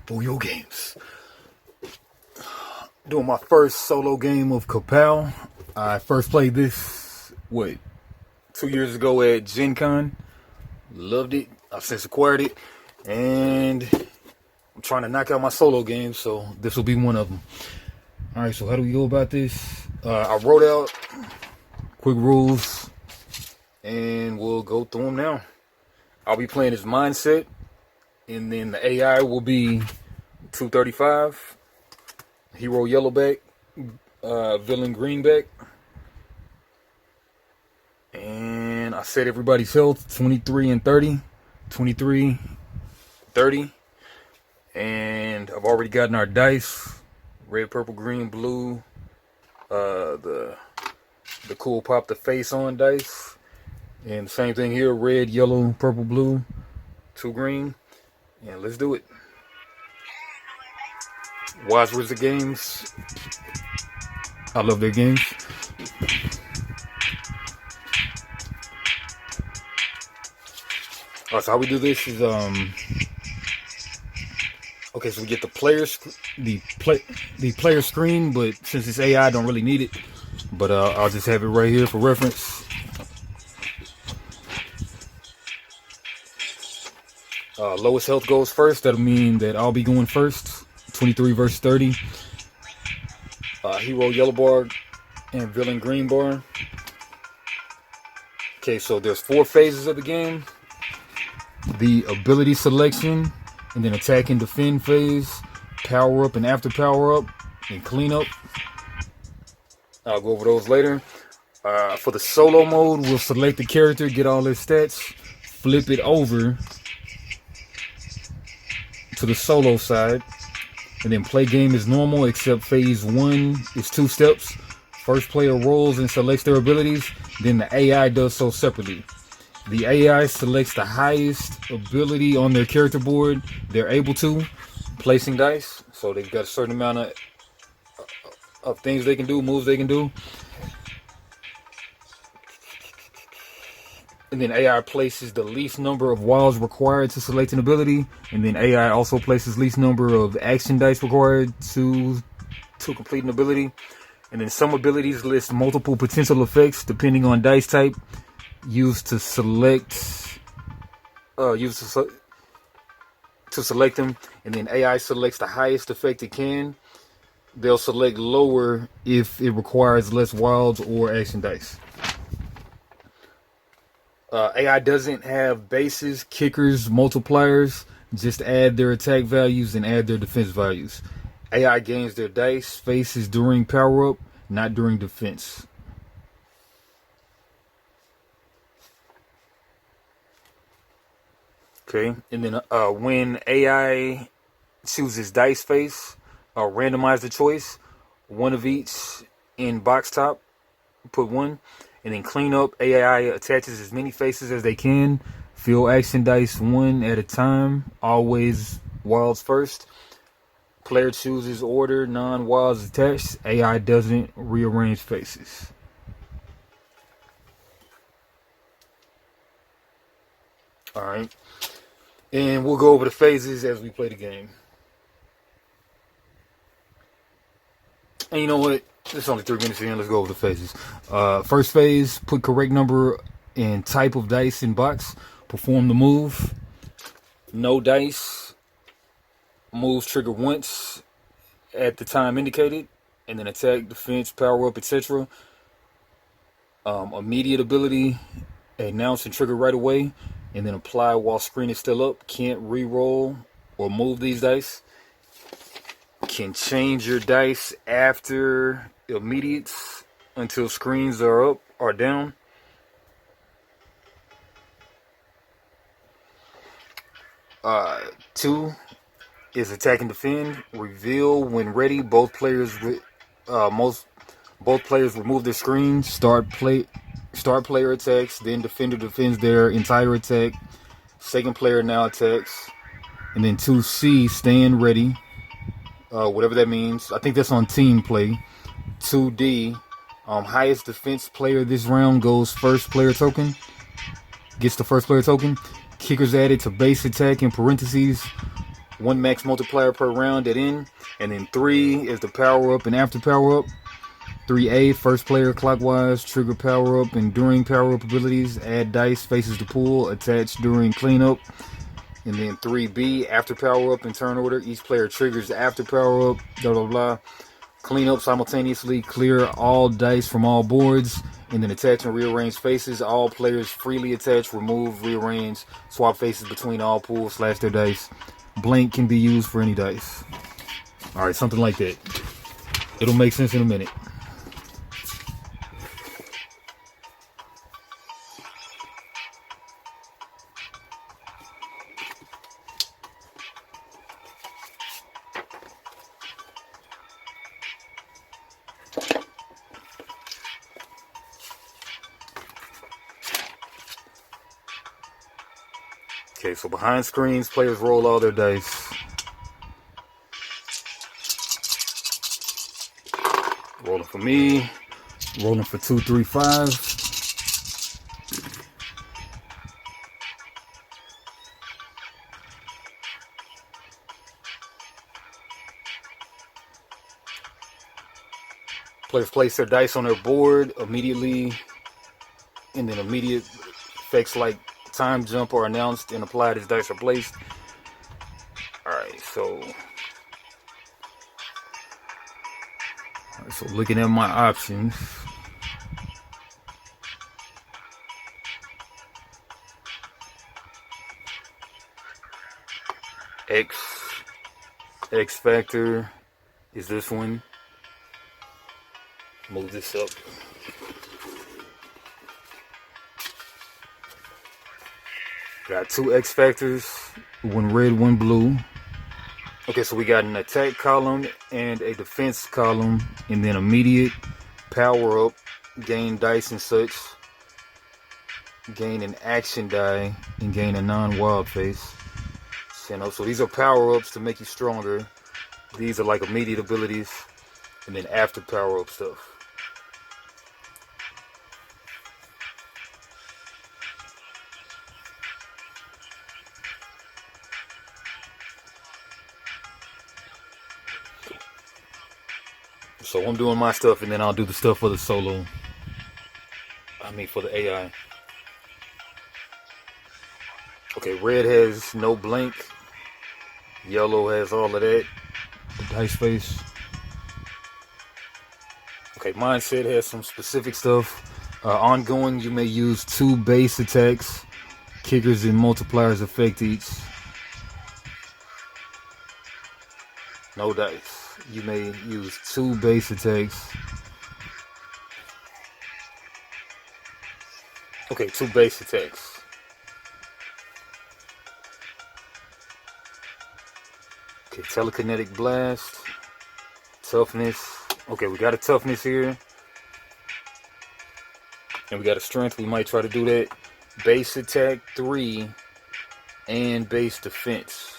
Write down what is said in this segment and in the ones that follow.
Booyah Games. Doing my first solo game of Kapow. I first played this, 2 years ago at Gen Con. Loved it. I've since acquired it. And I'm trying to knock out my solo games, so this will be one of them. Alright, so how do we go about this? I wrote out quick rules, and we'll go through them now. I'll be playing as MindSet, and then the AI will be 235, Hero Yellowback, Villain Greenback, and I set everybody's health 23 and 30, 23, 30, and I've already gotten our dice, red, purple, green, blue, the cool pop the face on dice, and same thing here, red, yellow, purple, blue, 2 green, and let's do it. Wise Wizard Games, I love their games. Alright, so how we do this is okay, so we get the player screen, but since it's AI, I don't really need it. But I'll just have it right here for reference. Lowest health goes first. That'll mean that I'll be going first. 23 versus 30. Hero Yellow Bar and Villain Green Bar. Okay, so there's 4 phases of the game. The ability selection, and then attack and defend phase, power up and after power up, and clean up. I'll go over those later. For the solo mode, we'll select the character, get all their stats, flip it over to the solo side, and then play game as normal, except phase 1 is 2 steps. First player rolls and selects their abilities, then the AI does so separately. The AI selects the highest ability on their character board they're able to, placing dice. So they've got a certain amount of things they can do, moves they can do. And then AI places the least number of wilds required to select an ability. And then AI also places least number of action dice required to complete an ability. And then some abilities list multiple potential effects depending on dice type, used to select them, and then AI selects the highest effect it can. They'll select lower if it requires less wilds or action dice. AI doesn't have bases, kickers, multipliers. Just add their attack values and add their defense values. AI gains their dice faces during power up, not during defense. Okay, and then when AI chooses dice face, randomize the choice, 1 of each in box top, put 1, and then clean up. AI attaches as many faces as they can, fill action dice 1 at a time, always wilds first. Player chooses order, non-wilds attached. AI doesn't rearrange faces. Alright. And we'll go over the phases as we play the game. And you know what? It's only 3 minutes in. Let's go over the phases. First phase, put correct number and type of dice in box. Perform the move. No dice. Moves trigger once at the time indicated. And then attack, defense, power up, etc. Immediate ability. Announce and trigger right away. And then apply while screen is still up. Can't re-roll or move these dice. Can change your dice after immediates until screens are up or down. Two is attack and defend. Reveal when ready. Both players remove their screens. Start player attacks, then defender defends their entire attack. Second player now attacks. And then 2C, stand ready. Whatever that means. I think that's on team play. 2D, highest defense player this round goes first player token. Gets the first player token. Kickers added to base attack in parentheses. 1 max multiplier per round at end. And then 3 is the power up and after power up. 3A, first player clockwise, trigger power up and during power up abilities. Add dice, faces the pool, attach during cleanup. And then 3B, after power up in turn order. Each player triggers after power up, blah blah blah. Clean up simultaneously, clear all dice from all boards, and then attach and rearrange faces. All players freely attach, remove, rearrange, swap faces between all pools / their dice. Blank can be used for any dice. Alright, something like that. It'll make sense in a minute. Okay, so behind screens, players roll all their dice. Rolling for me. Rolling for 2, 3, 5. Players place their dice on their board immediately, and then immediate effects like time jump are announced and applied as dice are placed. Alright, so looking at my options. X factor is this one. Move this up. Got 2 X factors, 1 red, 1 blue. Okay, so we got an attack column and a defense column, and then immediate, power up, gain dice and such, gain an action die, and gain a non-wild face. You know, so these are power ups to make you stronger. These are like immediate abilities, and then after power up stuff. So I'm doing my stuff, and then I'll do the stuff for the solo. For the AI. Okay, red has no blank. Yellow has all of that. The dice face. Okay, MindSet has some specific stuff. Ongoing, you may use 2 base attacks. Kickers and multipliers affect each. No dice. You may use 2 base attacks. Okay, 2 base attacks. Okay, telekinetic blast. Toughness. Okay, we got a toughness here. And we got a strength. We might try to do that. Base attack 3 and base defense.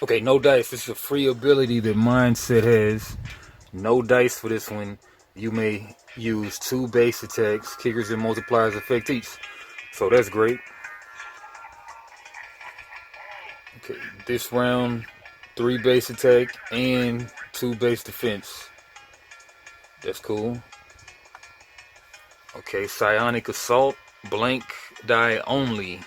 Okay, no dice. This is a free ability that MindSet has. No dice for this one. You may use 2 base attacks. Kickers and multipliers affect each. So that's great. Okay, this round, 3 base attack and 2 base defense. That's cool. Okay, psionic assault, blank die only.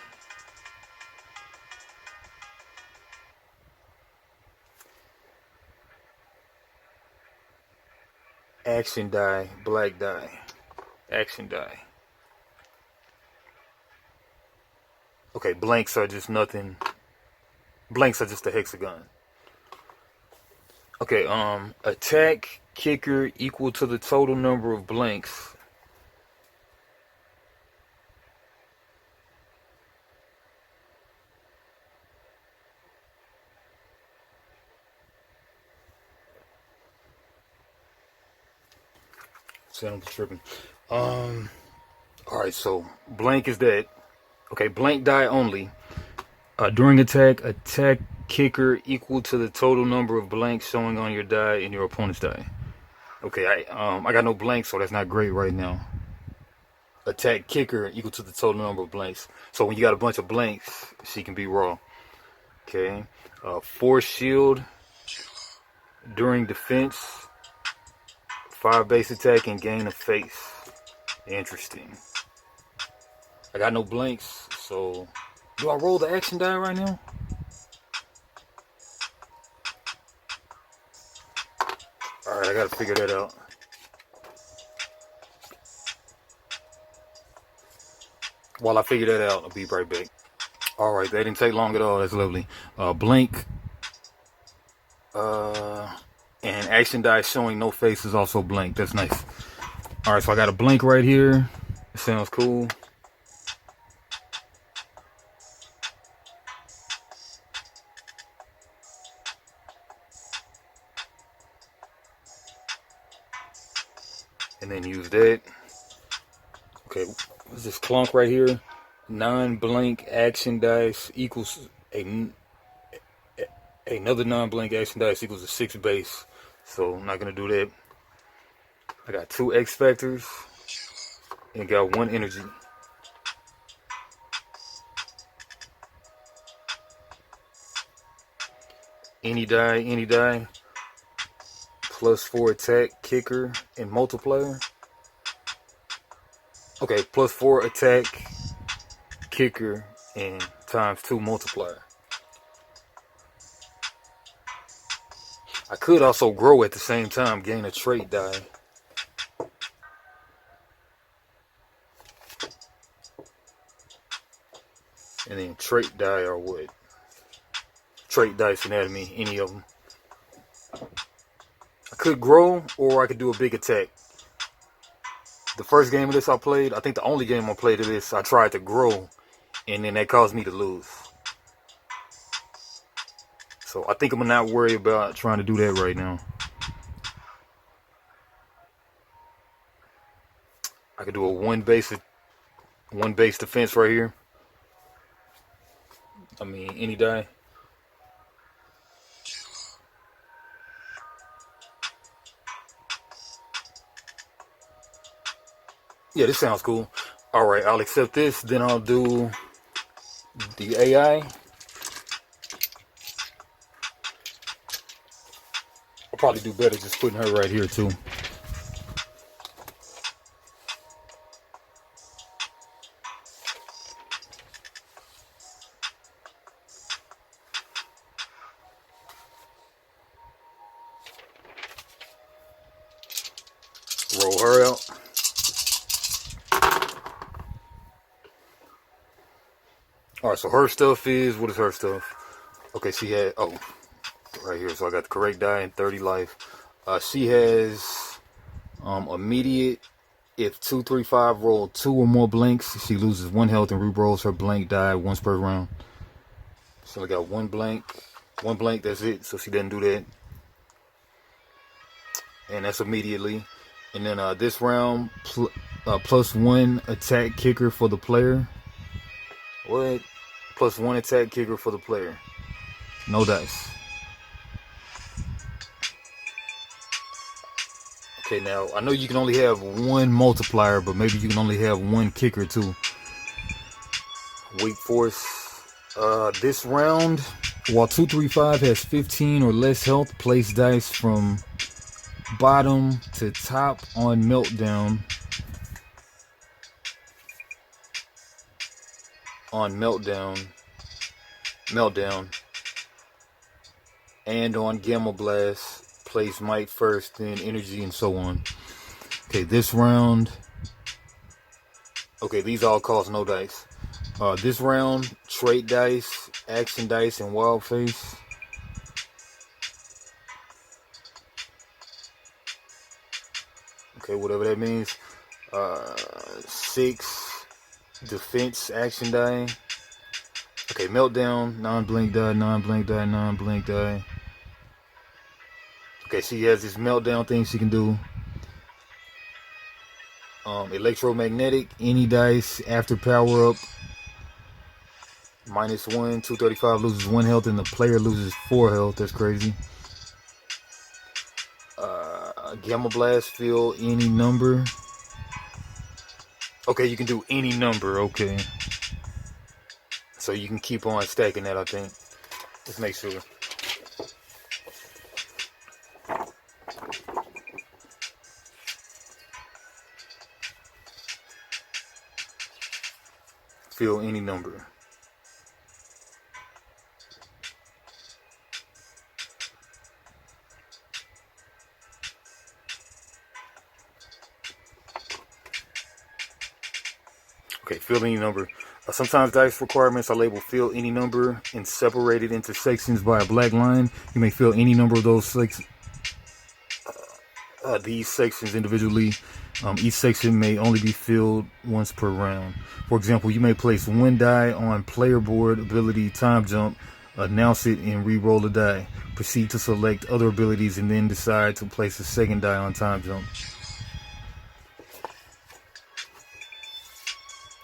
Action die, black die. Action die. Okay, blanks are just nothing. Blanks are just a hexagon. Okay, attack kicker equal to the total number of blanks. Sound tripping. Alright, so blank is that. Okay, blank die only. During attack kicker equal to the total number of blanks showing on your die and your opponent's die. Okay, I got no blanks, so that's not great right now. Attack kicker equal to the total number of blanks. So when you got a bunch of blanks, she can be raw. Okay. Force shield during defense. 5 base attack and gain a face. Interesting. I got no blanks, so do I roll the action die right now? Alright, I gotta figure that out. While I figure that out, I'll be right back. Alright, that didn't take long at all. That's lovely. Blink. And action die showing no face is also blank. That's nice. Alright, so I got a blink right here. It sounds cool. And then use that. Okay, what's this clunk right here? Non-blank action dice equals another non-blank action dice equals a 6 base. So I'm not gonna do that. I got 2 X factors and got 1 energy. Any die. +4 attack, kicker, and multiplier. Okay, +4 attack, kicker, and ×2 multiplier. I could also grow at the same time, gain a trait die. And then trait die are what? Trait dice anatomy, any of them. I could grow, or I could do a big attack. The first game of this I played, I think the only game I played of this, I tried to grow, and then that caused me to lose. So I think I'm not worried about trying to do that right now. I could do a one base defense right here. I mean, any die. Yeah, this sounds cool. Alright, I'll accept this. Then I'll do the AI. I'll probably do better just putting her right here too. Roll her out. Alright, so her stuff is, what is her stuff? Okay, she had, oh, right here. So I got the correct die and 30 life. She has immediate. If 2, 3, 5 roll 2 or more blanks, she loses 1 health and re-rolls her blank die once per round. So I got 1 blank. 1 blank, that's it. So she doesn't do that. And that's immediately. And then this round, +1 attack kicker for the player. What? +1 attack kicker for the player. No dice. Okay, now I know you can only have 1 multiplier, but maybe you can only have 1 kicker too. Weak force. This round, while 2, 3, 5 has 15 or less health, place dice from bottom to top on meltdown. And on Gamma Blast, place might first, then energy, and so on. Okay, this round. Okay, these all cost no dice. This round, trait dice, action dice, and wild face. Okay, whatever that means. 6 defense action die. Okay, meltdown, non-blink die, non-blink die, non-blink die. Okay, she has this meltdown thing she can do. Electromagnetic, any dice after power up. -1, 235 loses 1 health and the player loses 4 health. That's crazy. Gamma Blast, fill any number. Okay, you can do any number. Okay. So you can keep on stacking that, I think. Let's make sure. Fill any number. Okay, fill any number. Sometimes dice requirements are labeled fill any number and separated into sections by a black line. You may fill any number of those these sections individually. Each section may only be filled once per round. For example, you may place one die on player board ability time jump, announce it, and re-roll the die. Proceed to select other abilities and then decide to place a second die on time jump.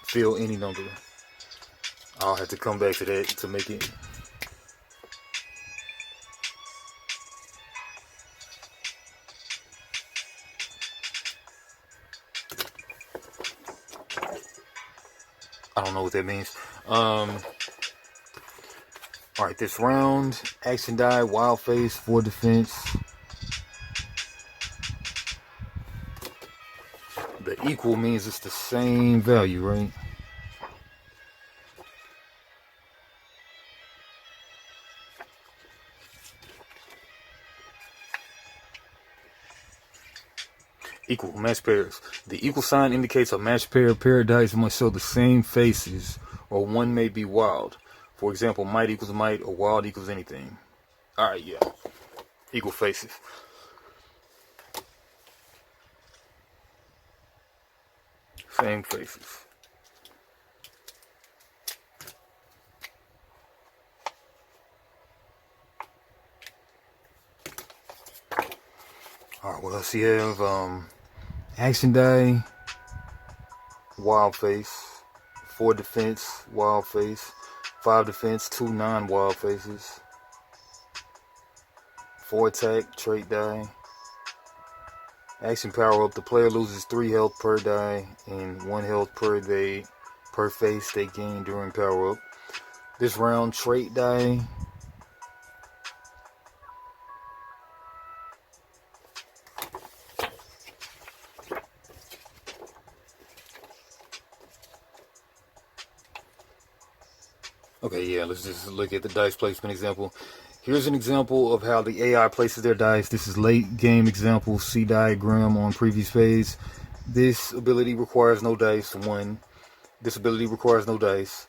Fill any number. I'll have to come back to that to make it. I don't know what that means. Alright, this round, action die, wild face, 4 defense. The equal means it's the same value, right? Equal, match pairs. The equal sign indicates a match pair. Paired dice must show the same faces, or one may be wild. For example, might equals might, or wild equals anything. Alright, yeah. Equal faces. Same faces. Alright, what else you have? Action die, wild face, 4 defense, wild face, 5 defense, 2 non-wild faces, 4 attack, trait die, action power up. The player loses 3 health per die and 1 health per face they gain during power up. This round, trait die. Okay, yeah, let's just look at the dice placement example. Here's an example of how the AI places their dice. This is late game example. See diagram on previous page. This ability requires no dice. 1. This ability requires no dice.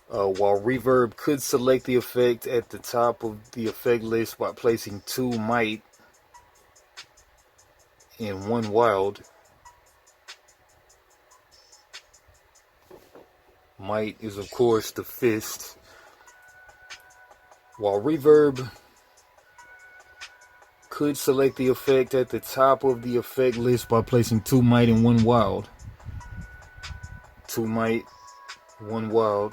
While reverb could select the effect at the top of the effect list by placing 2 might and 1 wild. Might is, of course, the fist. While reverb could select the effect at the top of the effect list by placing 2 might and 1 wild. 2 might, 1 wild.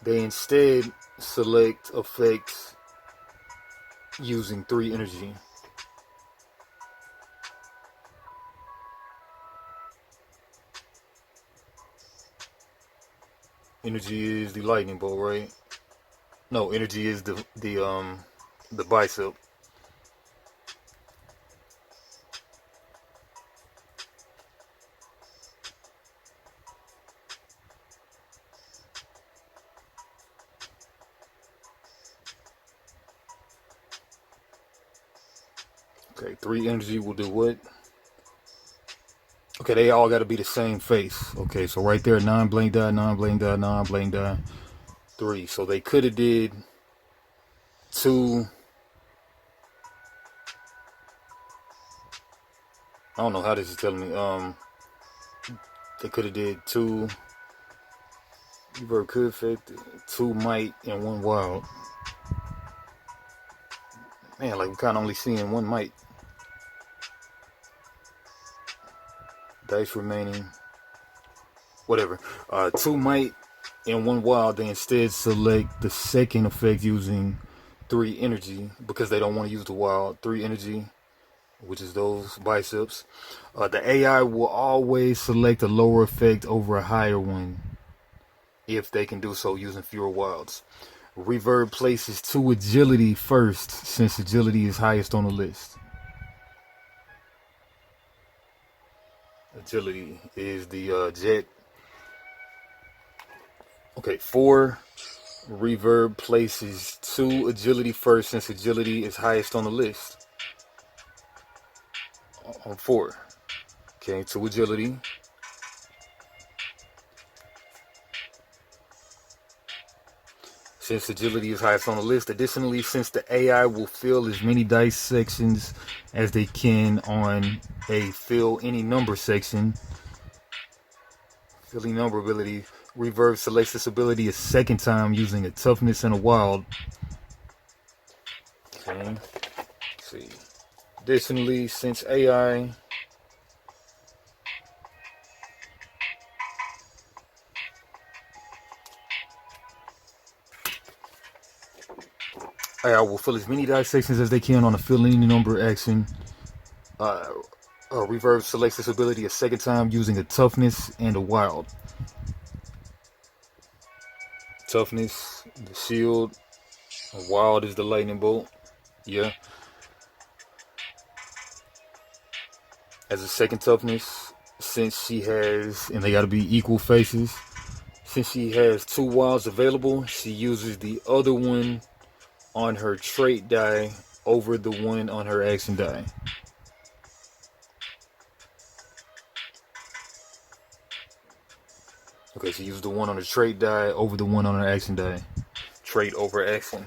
They instead select effects using 3 energy. Energy is the lightning bolt, right? No, energy is the bicep. Okay, 3 energy will do what? Okay, they all got to be the same face. Okay, so right there, non-blank die, non-blank die, non-blank die, 3. So they could have did 2. I don't know how this is telling me. They could have did 2. Reverb could affect 2 might and 1 wild. Man, like we're kind of only seeing 1 might. Dice remaining. Whatever. 2 might and 1 wild. They instead select the second effect using 3 energy because they don't want to use the wild. 3 energy, which is those biceps. The AI will always select a lower effect over a higher one. if they can do so using fewer wilds. Reverb places 2 agility first, since agility is highest on the list. Agility is the jet. Okay, 4. Reverb places 2 agility first, since agility is highest on the list. On 4. Okay, 2 agility. Since agility is highest on the list. Additionally, since the AI will fill as many dice sections as they can on a fill any number section, filling number ability, Reverb selects this ability a second time using a toughness and a wild. Okay, let's see. Additionally, since AI will fill as many dice sections as they can on a fill any number action. Reverb selects this ability a second time using a toughness and a wild. Toughness, the shield. A wild is the lightning bolt. Yeah. As a second toughness, since she has, and they got to be equal faces, since she has 2 wilds available, she uses the other one on her trait die over the one on her action die. Okay, she uses the one on the trait die over the one on her action die. Trait over action.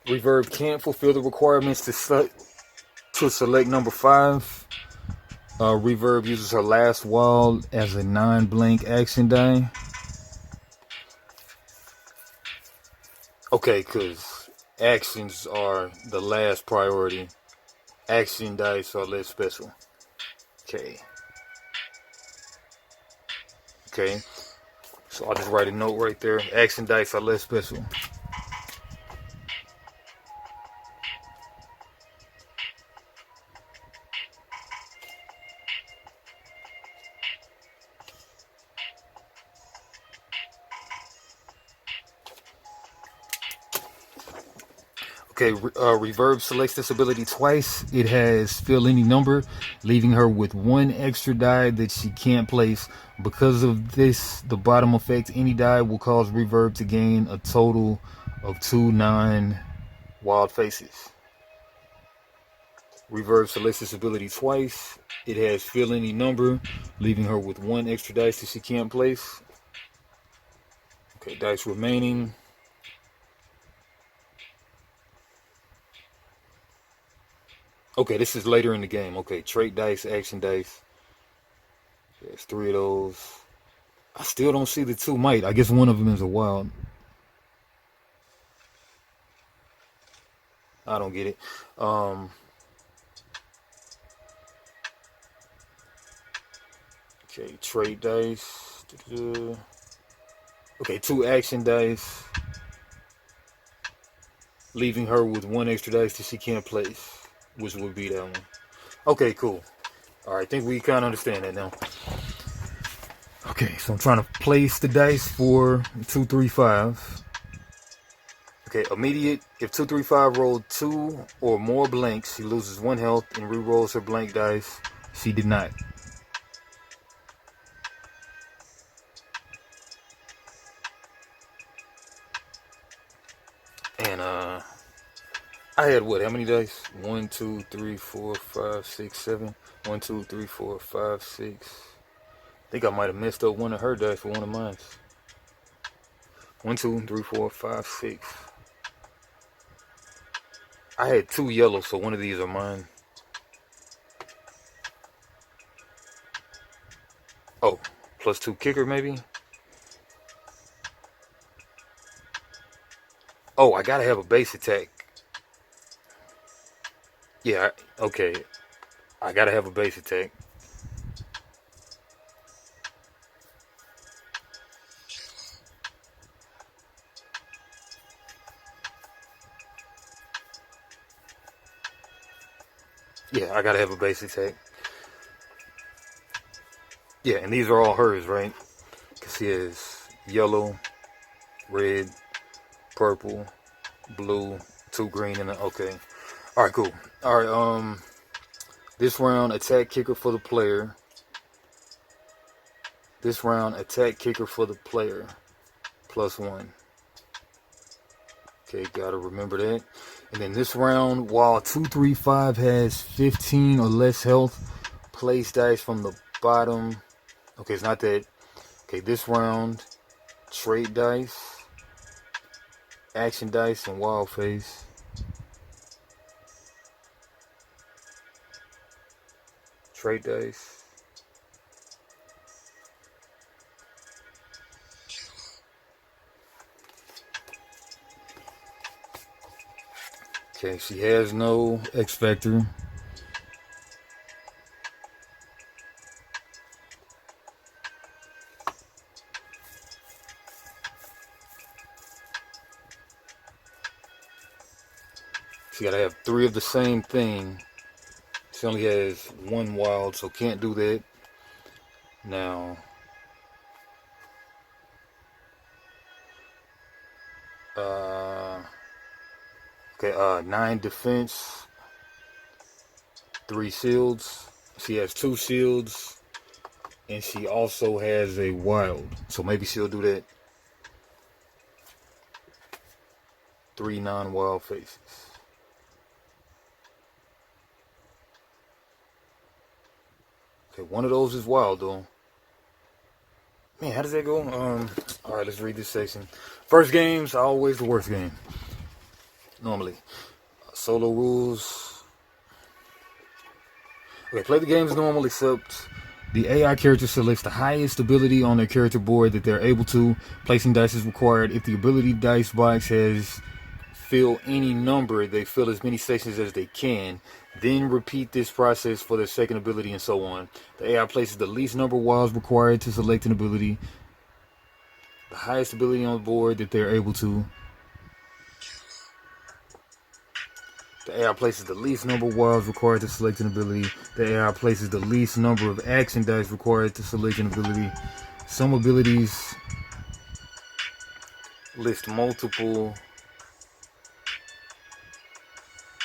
Reverb can't fulfill the requirements to select number 5. Reverb uses her last wild as a non-blank action die. Okay, because actions are the last priority. Action dice are less special. Okay. Okay. So I'll just write a note right there. Action dice are less special. Okay, Reverb selects this ability twice. It has fill any number, leaving her with 1 extra die that she can't place. Because of this, the bottom effect, any die will cause Reverb to gain a total of 2 non-wild faces. Reverb selects this ability twice. It has fill any number, leaving her with 1 extra dice that she can't place. Okay, dice remaining. Okay, this is later in the game. Okay, trait dice, action dice. There's 3 of those. I still don't see the 2 might. I guess one of them is a wild. I don't get it. Okay, trait dice. Okay, 2 action dice. Leaving her with 1 extra dice that she can't place. Which would be that one. Okay, cool. Alright, I think we kind of understand that now. Okay, so I'm trying to place the dice for 2, 3, 5. Okay, immediate. If 2, 3, 5 rolled 2 or more blanks, she loses 1 health and re-rolls her blank dice. She did not. And I had what? How many dice? 1, 2, 3, 4, 5, 6, 7. 1, 2, 3, 4, 5, 6. I think I might have messed up one of her dice for one of mine. 1, 2, 3, 4, 5, 6. I had 2 yellow, so one of these are mine. Oh, plus 2 kicker maybe? Oh, I gotta have a base attack. Yeah, okay. I gotta have a base attack. Yeah, I gotta have a base attack. Yeah, and these are all hers, right? Because she has yellow, red, purple, blue, 2 green, and okay. All right, cool. All right, this round attack kicker for the player. This round attack kicker for the player. +1. Okay, gotta remember that. And then this round, while 235 has 15 or less health, place dice from the bottom. Okay, it's not that. Okay, this round, trade dice, action dice, and wild face. Trade dice. Okay, she has no X Factor. She gotta have 3 of the same thing. She only has 1 wild, so can't do that. Now, okay, 9 defense, 3 shields. She has 2 shields, and she also has a wild, so maybe she'll do that. 3 non-wild faces. Okay, one of those is wild though. Man, how does that go? All right, let's read this section. First game's always the worst game. Normally, solo rules. Okay, play the game as normal, except the AI character selects the highest ability on their character board that they're able to. Placing dice is required. If the ability dice box has fill any number, they fill as many sections as they can. Then repeat this process for their second ability and so on. The AI places the least number of wilds required to select an ability. The highest ability on the board that they're able to. The AI places the least number of wilds required to select an ability. The AI places the least number of action dice required to select an ability. Some abilities list multiple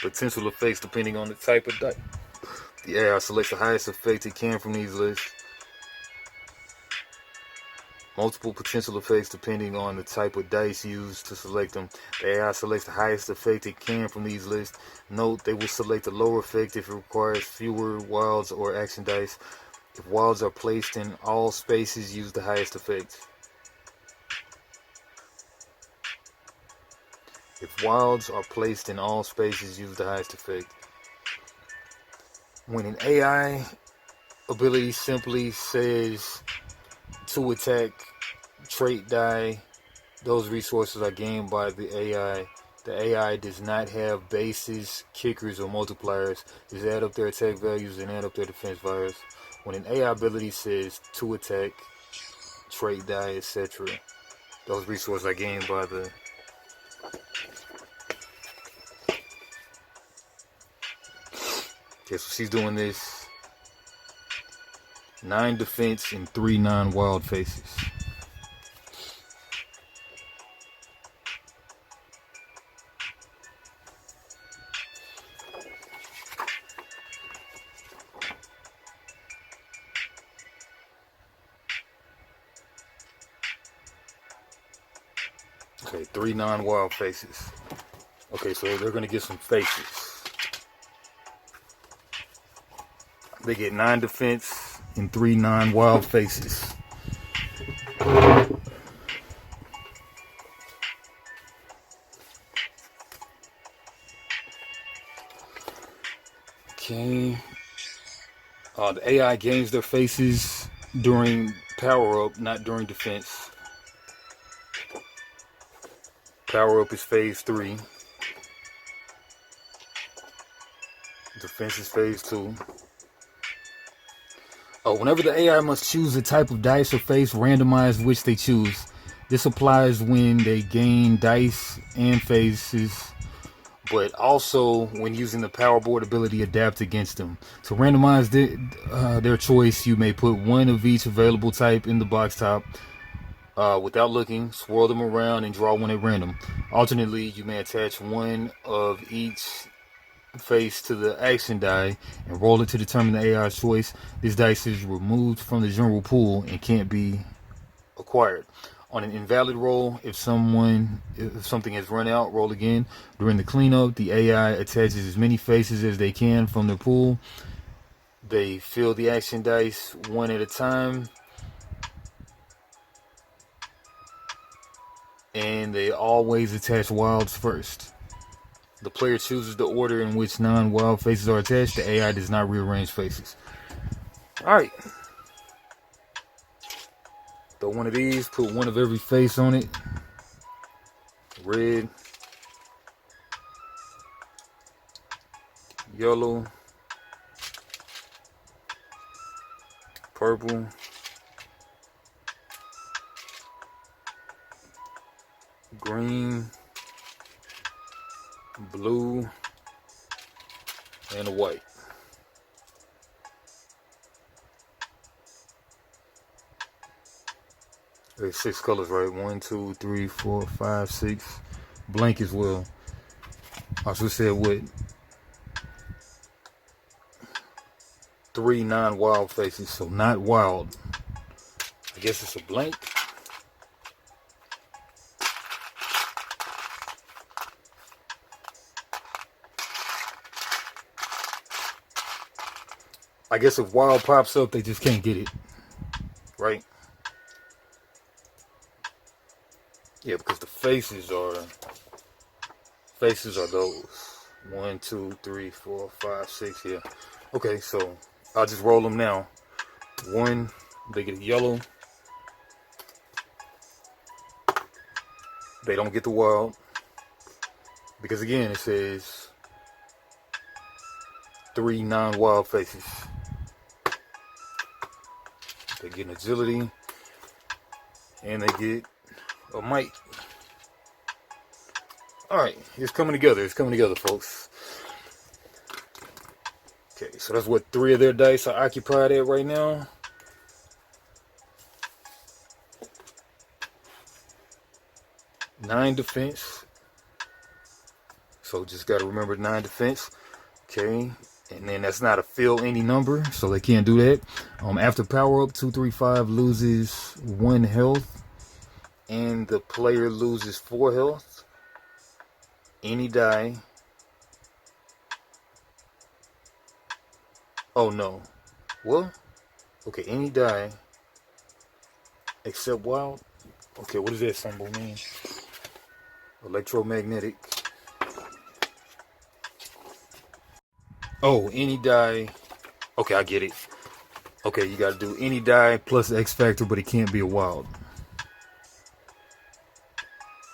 potential effects depending on the type of dice. The AI selects the highest effect it can from these lists. Multiple potential effects depending on the type of dice used to select them. The AI selects the highest effect it can from these lists. Note, they will select the lower effect if it requires fewer wilds or action dice. If wilds are placed in all spaces, use the highest effect. If wilds are placed in all spaces, use the highest effect. When an AI ability simply says to attack, trait die, those resources are gained by the AI. The AI does not have bases, kickers, or multipliers. Just add up their attack values and add up their defense values. When an AI ability says to attack, trait die, etc., those resources are gained by the... Okay, so she's doing this. 9 defense and 3 non-wild faces. Okay, 3 non-wild faces. Okay, so they're gonna get some faces. They get 9 defense and 3 non-wild faces. Okay. The AI gains their faces during power up, not during defense. Power up is phase 3. Defense is phase 2. Whenever the AI must choose a type of dice or face, randomize which they choose. This applies when they gain dice and faces but also when using the power board ability, adapt against them. To randomize their choice, you may put one of each available type in the box top. Without looking, swirl them around and draw one at random. Alternately, you may attach one of each face to the action die and roll it to determine the AI's choice. This dice is removed from the general pool and can't be acquired. On an invalid roll, if something has run out, roll again. During the cleanup, the AI attaches as many faces as they can from their pool. They fill the action dice one at a time, and they always attach wilds first. The player chooses the order in which non-wild faces are attached. The AI does not rearrange faces. Alright. Throw one of these, put one of every face on it. Red, yellow, purple, green, blue, and a white. There's 6 colors, right? 1, 2, 3, 4, 5, 6. Blank as well. I should say what? 3 non-wild faces, so not wild. I guess it's a blank. I guess if wild pops up, they just can't get it, right? Yeah, because the faces are those. 1, 2, 3, 4, 5, 6. Yeah. Okay, so I'll just roll them now. 1, they get a yellow. They don't get the wild because again it says 3 non-wild faces. They get an agility and they get a might. Alright, it's coming together. It's coming together, folks. Okay, so that's what 3 of their dice are occupied at right now. Nine defense. So just got to remember 9 defense. Okay, and then that's not a fill any number, so they can't do that. After power up, 2, 3, 5 loses 1 health, and the player loses 4 health. Any die. Oh no. Well, okay, any die except wild. Okay, what does that symbol mean? Electromagnetic. Oh, any die. Okay, I get it. Okay, you gotta do any die plus X factor, but it can't be a wild.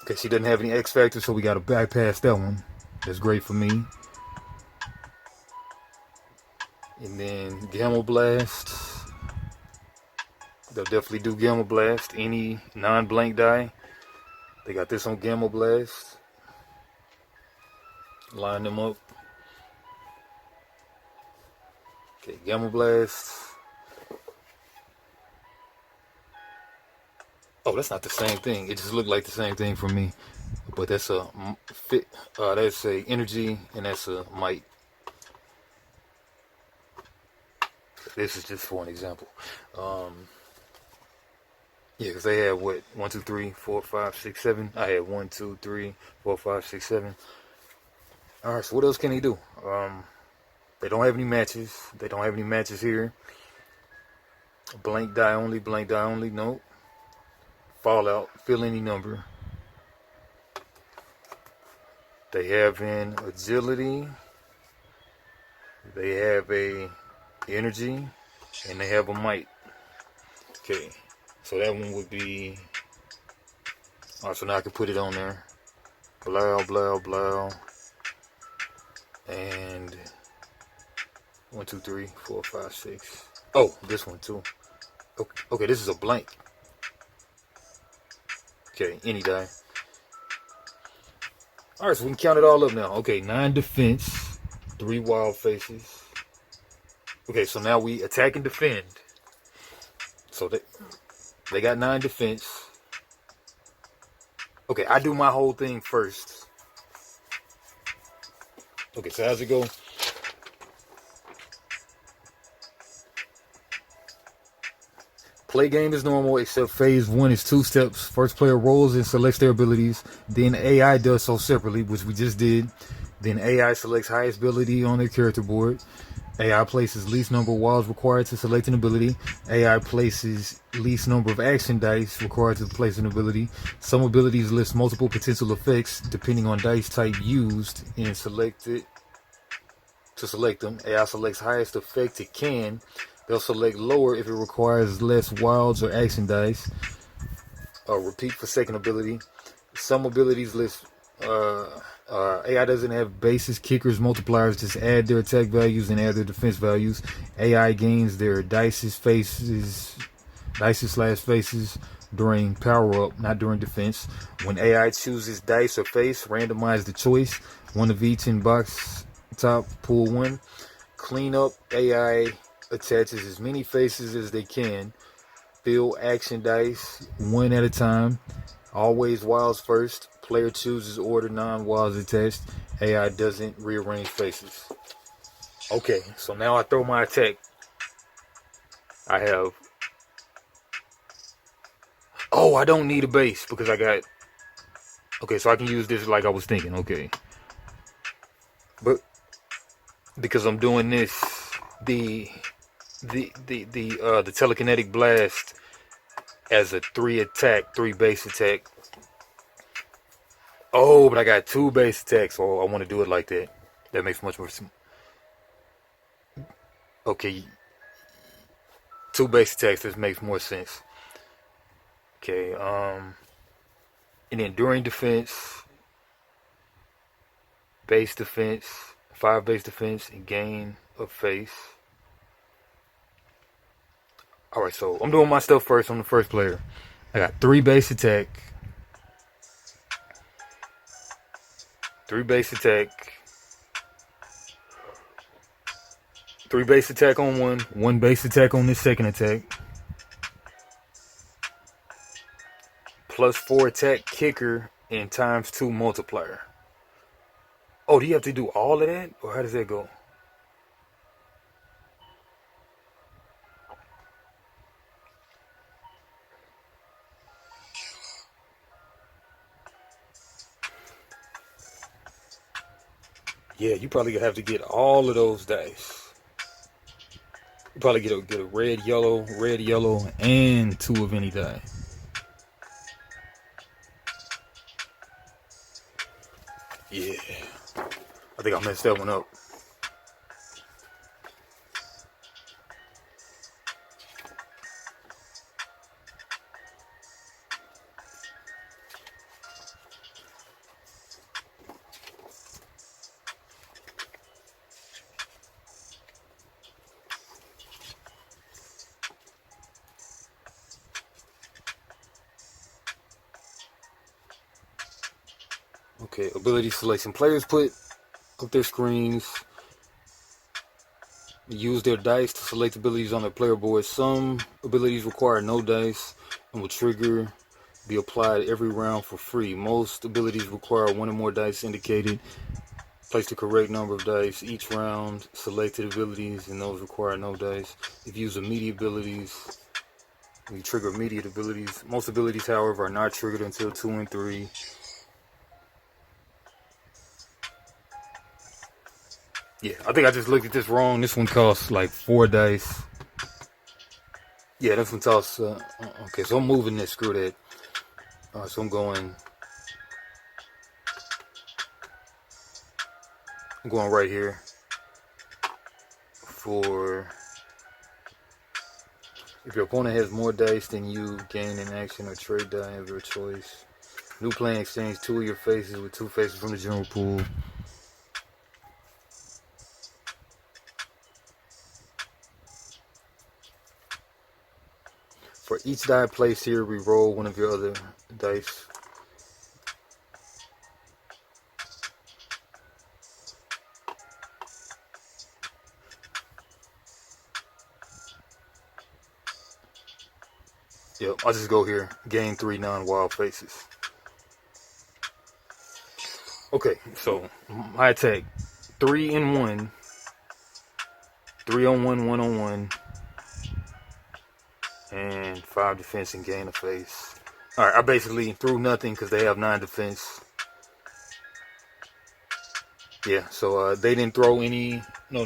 Okay, she doesn't have any X factor, so we gotta bypass that one. That's great for me. And then Gamma Blast. They'll definitely do Gamma Blast. Any non-blank die. They got this on Gamma Blast. Line them up. Okay, Gamma Blast. Oh, that's not the same thing. It just looked like the same thing for me. But that's a fit. That's a energy, and that's a might. This is just for an example. Yeah, because they had what? 1, 2, 3, 4, 5, 6, 7. I had 1, 2, 3, 4, 5, 6, 7. Alright, so what else can they do? They don't have any matches. They don't have any matches here. Blank die only, blank die only. Nope. Fallout, fill any number. They have an agility. They have a energy, and they have a might. Okay, so that one would be. Alright, so now I can put it on there. Blah, blah, blah. And 1, 2, 3, 4, 5, 6. Oh, this one too. Okay, this is a blank. Okay, any die. Alright, so we can count it all up now. Okay, 9 defense, 3 wild faces. Okay, so now we attack and defend. So they got 9 defense. Okay, I do my whole thing first. Okay, so how's it go? Play game is normal, except phase 1 is 2 steps. First player rolls and selects their abilities. Then AI does so separately, which we just did. Then AI selects highest ability on their character board. AI places least number of wilds required to select an ability. AI places least number of action dice required to place an ability. Some abilities list multiple potential effects depending on dice type used and selected to select them. AI selects highest effect it can. They'll select lower if it requires less wilds or action dice. Repeat for second ability. Some abilities list AI doesn't have bases, kickers, multipliers. Just add their attack values and add their defense values. AI gains their dice slash faces during power up, not during defense. When AI chooses dice or face, randomize the choice. One of each in box top, pull one. Clean up. AI attaches as many faces as they can. Fill action dice one at a time. Always wilds first. Player chooses order, non-wilds attached. AI doesn't rearrange faces. Okay, so now I throw my attack. I have... Oh, I don't need a base because I got... Okay, so I can use this like I was thinking. Okay. But because I'm doing this, the telekinetic blast as a 3 base attack. Oh, but I got 2 base attacks, so I want to do it like that. That makes much more sense. Okay, 2 base attacks. This makes more sense. Okay, and then during defense, base defense, 5 base defense, and gain a face. Alright, so I'm doing my stuff first. I'm the first player. I got 3 base attack. 3 base attack. 3 base attack on 1 base attack on this second attack. Plus 4 attack kicker and times 2 multiplier. Oh, do you have to do all of that? Or how does that go? Yeah, you probably have to get all of those dice. You probably get a red, yellow, and 2 of any die. Yeah. I think I messed that one up. Okay, ability selection. Players put up their screens, use their dice to select abilities on their player board. Some abilities require no dice and will be applied every round for free. Most abilities require 1 or more dice indicated. Place the correct number of dice each round. Selected abilities and those require no dice. If you use immediate abilities, you trigger immediate abilities. Most abilities, however, are not triggered until 2 and 3. Yeah, I think I just looked at this wrong. This one costs like 4 dice. Yeah, this one costs... okay, so I'm moving this. Screw that. Alright, so I'm going right here for... If your opponent has more dice than you, gain an action or trade die of your choice. New player exchange 2 of your faces with 2 faces from the general pool. For each die placed here, re-roll 1 of your other dice. Yep, I'll just go here. Gain 3 non-wild faces. Okay, so my attack 3 in 1, 3 on 1, 1 on 1, and 5 defense and gain a face. Alright, I basically threw nothing because they have 9 defense. Yeah, so they didn't throw any. No.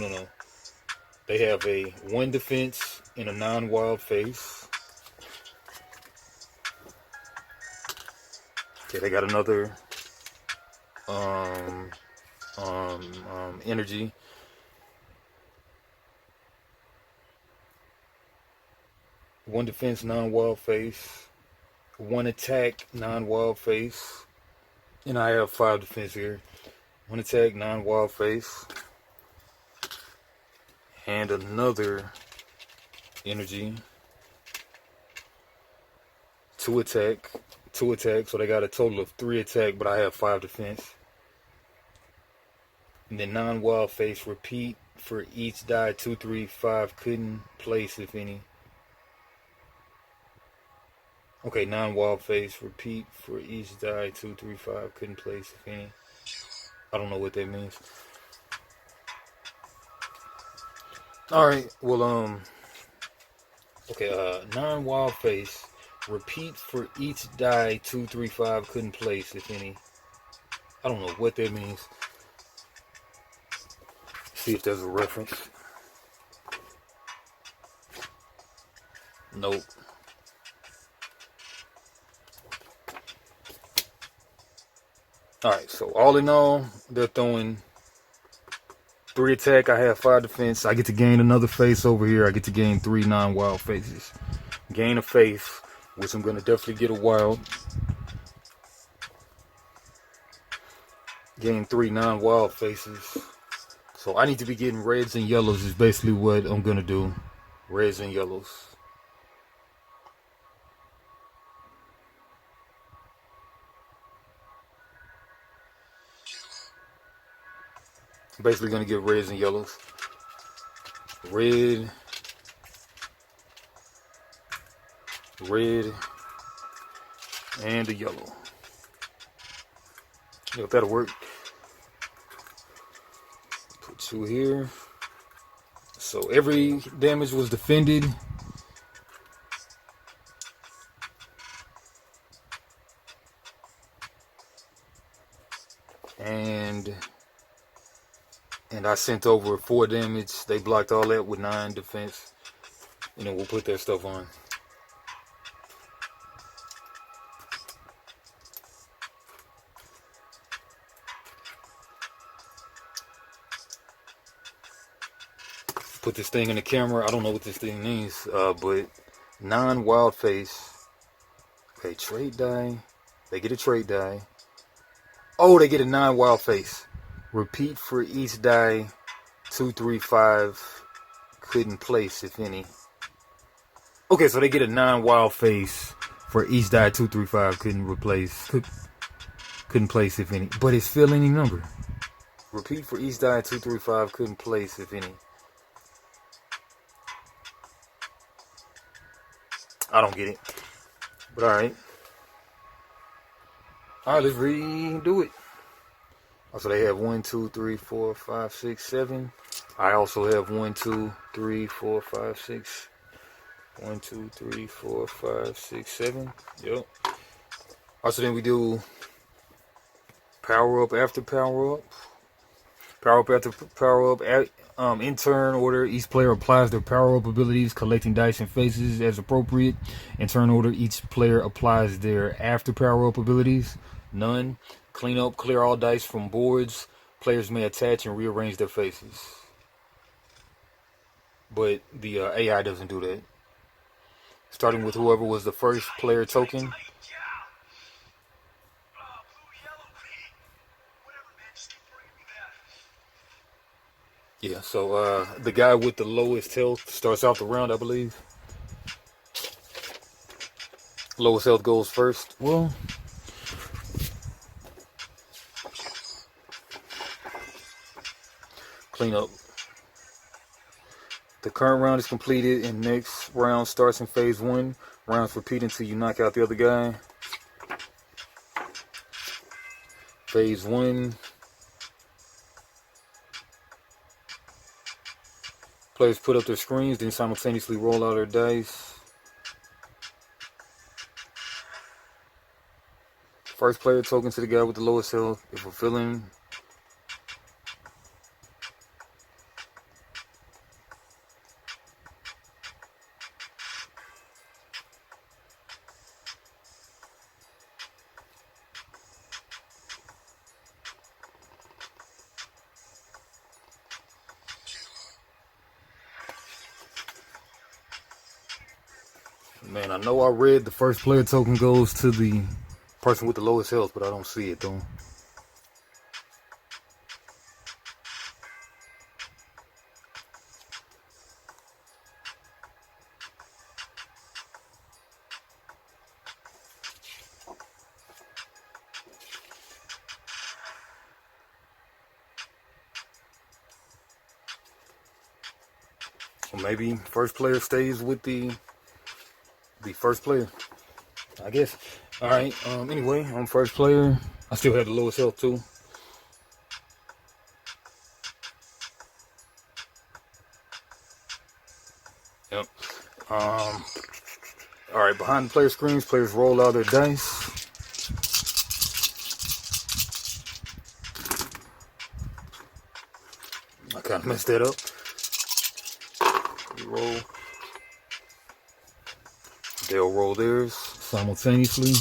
They have a 1 defense and a non-wild face. Okay, they got another energy. One defense, non-wild face. 1 attack, non-wild face. And I have 5 defense here. 1 attack, non-wild face. And another energy. 2 attack. 2 attack. So they got a total of 3 attack, but I have 5 defense. And then non-wild face, repeat for each die. 2, 3, 5. Couldn't place if any. Okay, non-wild face, repeat for each die. 2, 3, 5. Couldn't place if any. I don't know what that means. Alright, well, okay, non-wild face, repeat for each die. 2, 3, 5. Couldn't place if any. I don't know what that means. See if there's a reference. Nope. Alright, so all in all, they're throwing 3 attack. I have 5 defense. I get to gain another face over here. I get to gain 3 non-wild faces. Gain a face, which I'm going to definitely get a wild. Gain 3 non-wild faces. So I need to be getting reds and yellows is basically what I'm going to do. Reds and yellows. I'm basically going to get reds and yellows. Red. Red. And a yellow. If that'll work. Put 2 here. So every damage was defended. And I sent over 4 damage. They blocked all that with 9 defense. And then we'll put that stuff on. Put this thing in the camera. I don't know what this thing means, but non-wild face. Okay, trade die. They get a trade die. Oh, they get a non-wild face. Repeat for each die. 2, 3, 5. Couldn't place if any. Okay, so they get a non-wild face for each die. 2, 3, 5. Couldn't place if any. But it's still any number. Repeat for each die. 2, 3, 5. Couldn't place if any. I don't get it. But alright. Alright, let's redo it. So they have 1, 2, 3, 4, 5, 6, 7. I also have 1, 2, 3, 4, 5, 6. 1, 2, 3, 4, 5, 6, 7. Yep. Also, then we do power up after power up. Power up after power up. In turn order, each player applies their power up abilities, collecting dice and faces as appropriate. In turn order, each player applies their after power up abilities. None. Clean up, clear all dice from boards. Players may attach and rearrange their faces. But the AI doesn't do that. Starting with whoever was the first player token. Yeah, so the guy with the lowest health starts out the round, I believe. Lowest health goes first. Well, clean up. The current round is completed and next round starts in phase 1. Rounds repeat until you knock out the other guy. Phase 1. Players put up their screens, then simultaneously roll out their dice. First player token to the guy with the lowest health. If fulfilling. Man, I know I read the first player token goes to the person with the lowest health, but I don't see it though. So maybe first player stays with the first player, I guess. All right. Anyway, I'm first player. I still have the lowest health too. Yep. All right. Behind the player screens, players roll out their dice. I kind of messed that up. Roll. They'll roll theirs simultaneously.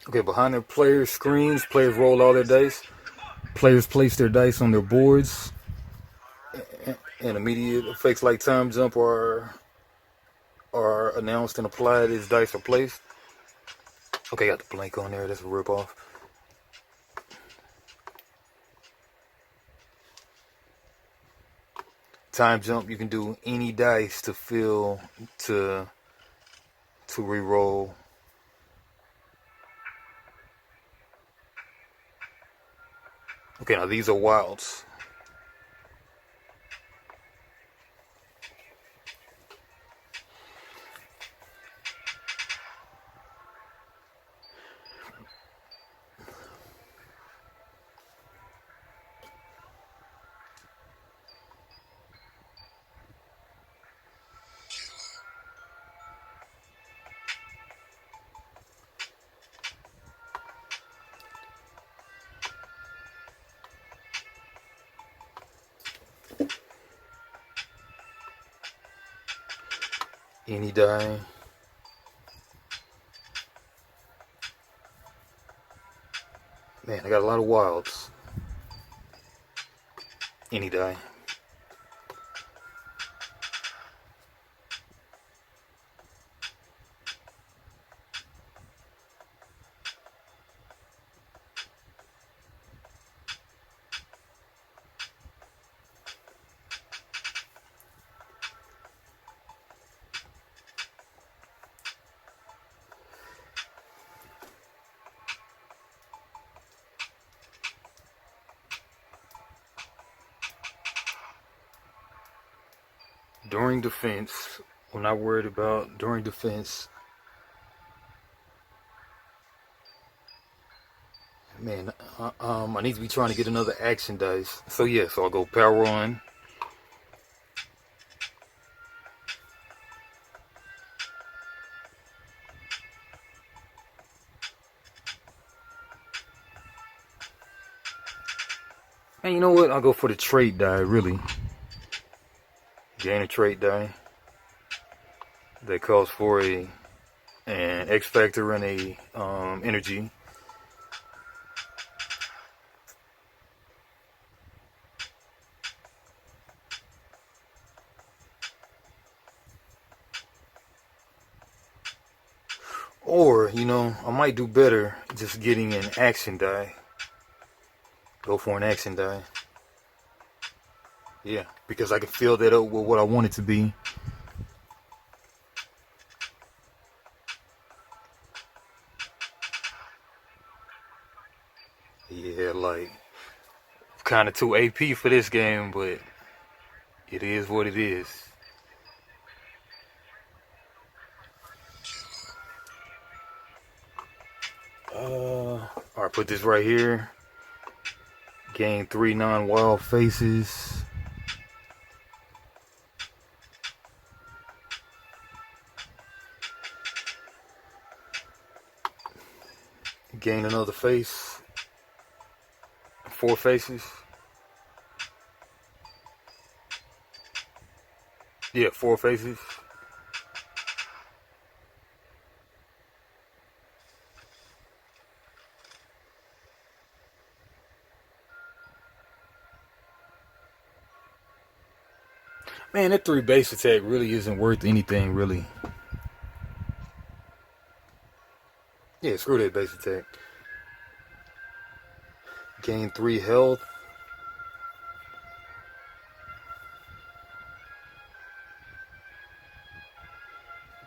Okay, behind their player screens, players roll all their dice. Players place their dice on their boards. And immediate effects like time jump are announced and applied as dice are placed. Okay, got the blank on there. That's a ripoff. Time jump, you can do any dice to fill to re-roll. Okay, now these are wilds. Any die. Man, I got a lot of wilds. Any die. During defense, I'm not worried about during defense. Man, I need to be trying to get another action dice. So yeah, so I'll go power on. And you know what? I'll go for the trait die, really. Gain a trait die that calls for an X factor and a energy. Or, you know, I might do better just getting an action die. Go for an action die. Yeah, because I can fill that up with what I want it to be. kind of too AP for this game, but it is what it is. Alright, put this right here. Gain 3 non-wild faces. Gain another face. 4 faces. Yeah, 4 faces. Man, that 3 base attack really isn't worth anything, really. Yeah, screw that base attack. Gain 3 health.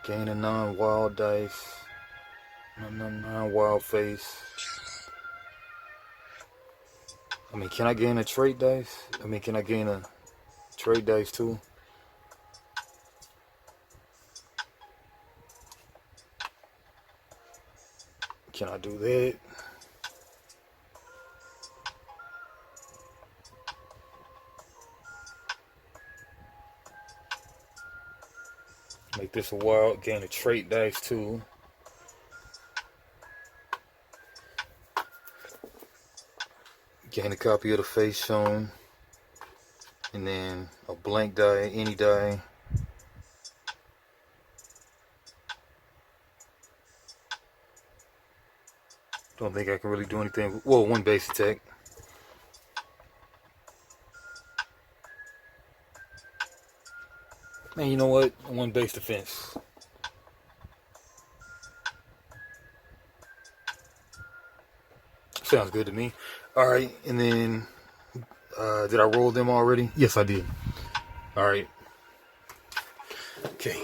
Gain a non-wild dice. Non-wild face. I mean, can I gain a trait dice? I mean, can I gain a trait dice too? Can I do that? Make this a wild, gain a trait dice too. Gain a copy of the face shown. And then a blank die, any die. Don't think I can really do anything. Whoa, 1 base attack. Man, you know what? 1 base defense. Sounds good to me. Alright, and then did I roll them already? Yes, I did. Alright. Okay,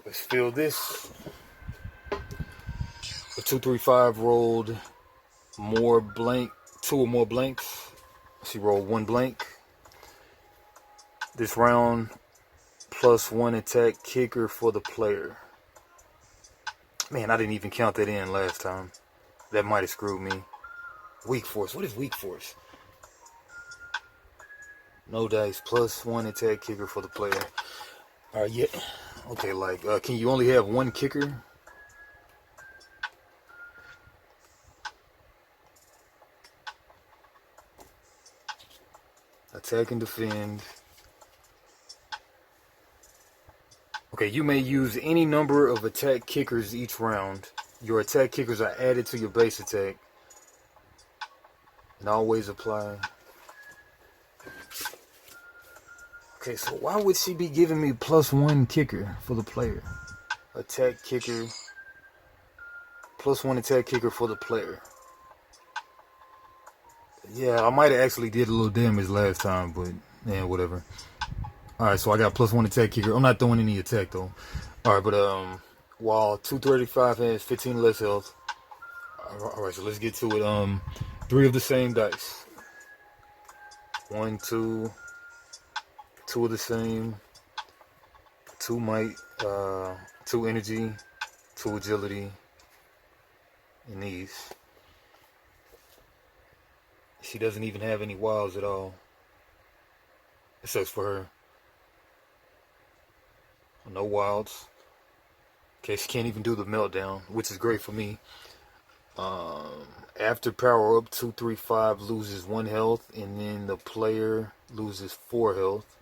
let's fill this. The 2, 3, 5 rolled more blank, 2 or more blanks. She rolled 1 blank. This round, +1 attack kicker for the player. Man, I didn't even count that in last time. That might have screwed me. Weak force. What is weak force? No dice. +1 attack kicker for the player. Alright, yeah. Okay, like, can you only have 1 kicker? Attack and defend. Okay, you may use any number of attack kickers each round. Your attack kickers are added to your base attack. And always apply. Okay, so why would she be giving me +1 kicker for the player? Attack kicker. +1 attack kicker for the player. Yeah, I might have actually did a little damage last time, but yeah, whatever. Alright, so I got +1 attack kicker. I'm not throwing any attack though. Alright, but while 235 has 15 less health. Alright, so let's get to it. 3 of the same dice. 1, 2. 2 of the same. 2 might, 2 energy, 2 agility, and these. She doesn't even have any wilds at all. It says for her. No wilds. Okay, she can't even do the meltdown, which is great for me. After power up, 2, 3, 5 loses 1 health, and then the player loses 4 health.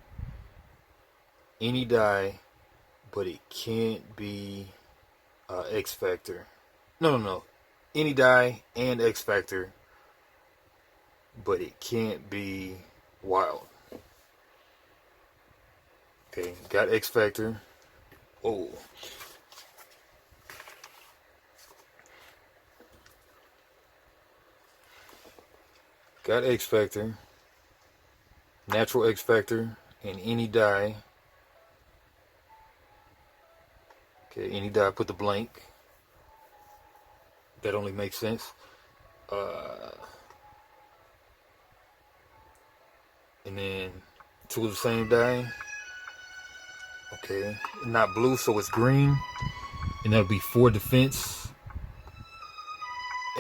Any die, but it can't be X Factor. No. Any die and X Factor, but it can't be wild. Okay, got X Factor. Oh. Got X Factor. Natural X Factor. And any die. Okay, any die, put the blank. That only makes sense. And then 2 of the same die. Okay, not blue, so it's green. And that'll be 4 defense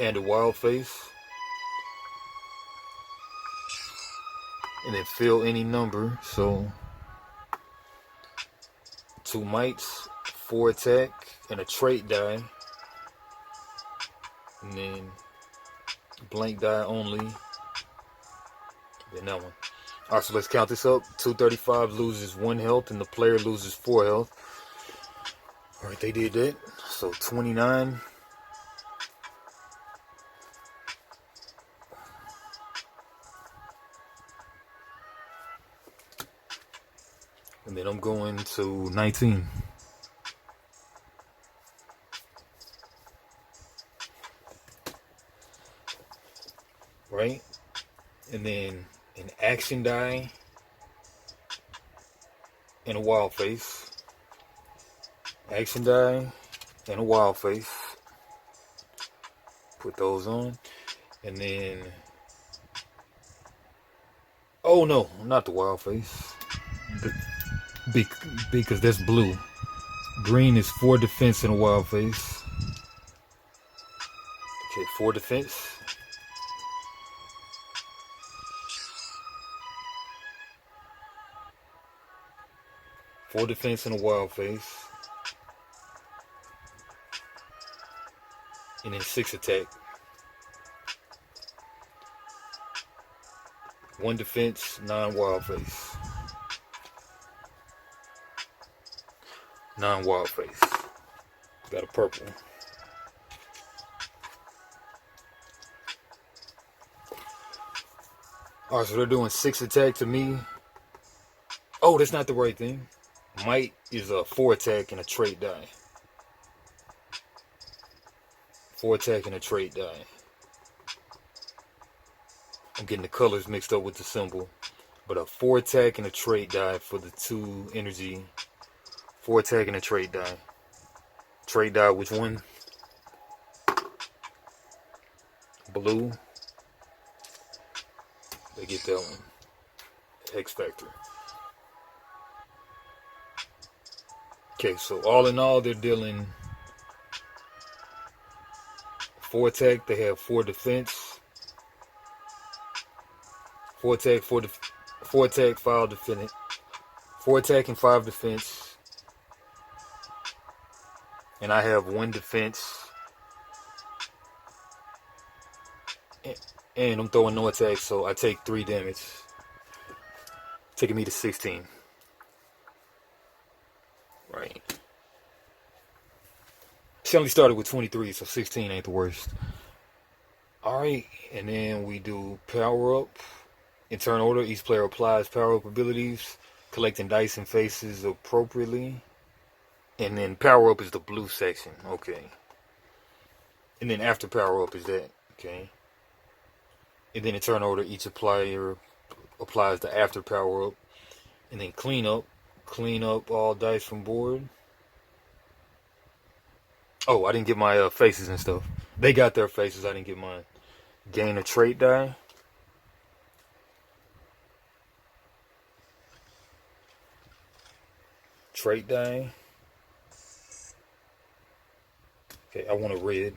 and a wild face. And then fill any number. So 2 mites, 4 attack, and a trait die. And then blank die only. Then that one. Alright, so let's count this up. 235 loses 1 health and the player loses 4 health. Alright, they did that. So 29. And then I'm going to 19. Right? And then an action die and a wild face. Action die and a wild face. Put those on. And then, oh no, not the wild face. Because that's blue. Green is 4 defense and a wild face. Okay, 4 defense. Four defense and a wild face. And then 6 attack. 1 defense, 9 wild face. 9 wild face. Got a purple. Alright, so they're doing 6 attack to me. Oh, that's not the right thing. Might is a 4 attack and a trait die. 4 attack and a trait die. I'm getting the colors mixed up with the symbol. But a 4 attack and a trait die for the 2 energy. 4 attack and a trait die. Trait die, which one? Blue. They get that one. X Factor. Okay, so all in all, they're dealing 4 attack. They have 4 defense. 4 attack, 4 attack, 5 defense. 4 attack and 5 defense. And I have 1 defense. And I'm throwing no attack, so I take 3 damage. Taking me to 16. Right. She only started with 23, so 16 ain't the worst. Alright, and then we do power up. In turn order, each player applies power up abilities, collecting dice and faces appropriately. And then power up is the blue section. Okay. And then after power up is that. Okay. And then in turn order, each player applies the after power up. And then clean up. Clean up all dice from board. Oh, I didn't get my faces and stuff. They got their faces. I didn't get mine. Gain a trait die. Trait die. Okay, I want a red.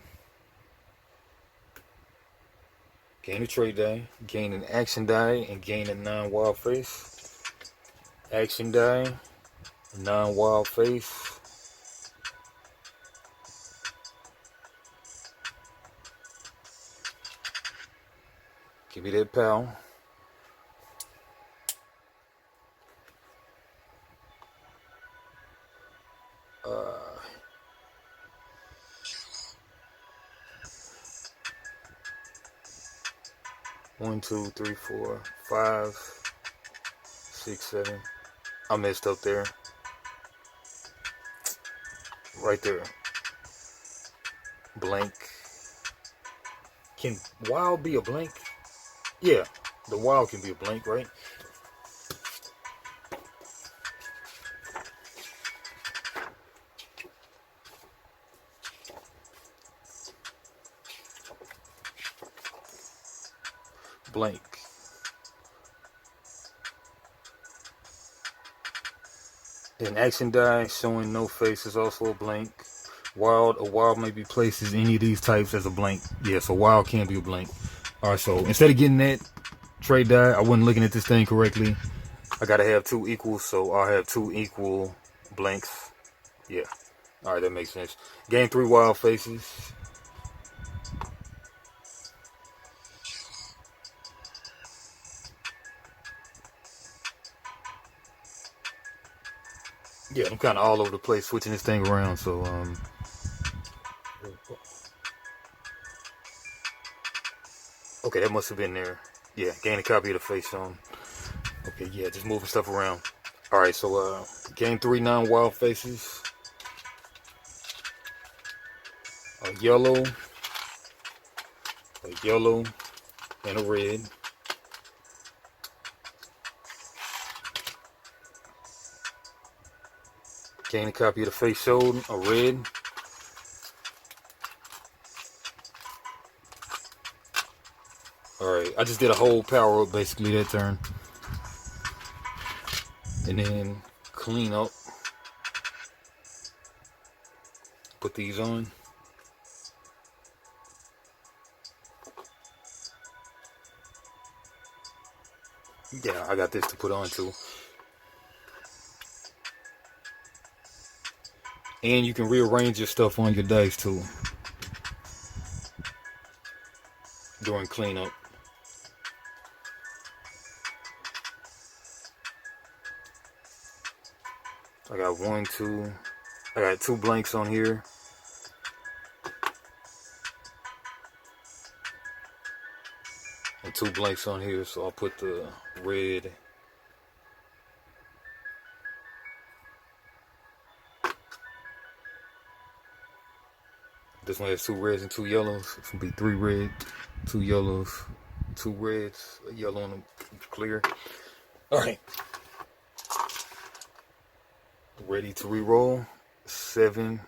Gain a trait die. Gain an action die and gain a non-wild face. Action die. Non-wild face. Give me that pal. One, 2, 3, 4, 5, 6, 7. I messed up there. Right there. Blank. Can wild be a blank? Yeah, the wild can be a blank, right? Blank. An action die showing no face is also a blank. A wild may be placed as any of these types as a blank. Yeah, so wild can be a blank. Alright, so instead of getting that trade die, I wasn't looking at this thing correctly. I gotta have two equals, so I'll have two equal blanks. Yeah. Alright, that makes sense. Gain 3 wild faces. Yeah, I'm kind of all over the place switching this thing around, so okay, that must have been there. Yeah, gain a copy of the face on. Okay, yeah, just moving stuff around. Alright, so gain 3 non-wild faces. A yellow, and a red. Gain a copy of the face showed, a red. Alright, I just did a whole power up basically that turn. And then clean up. Put these on. Yeah, I got this to put on too. And you can rearrange your stuff on your dice too during cleanup. I got I got 2 blanks on here. And 2 blanks on here, so I'll put the red. This one has 2 reds and 2 yellows. This will be 3 red, 2 yellows, 2 reds, a yellow and a clear. Alright. Ready to re-roll. 7,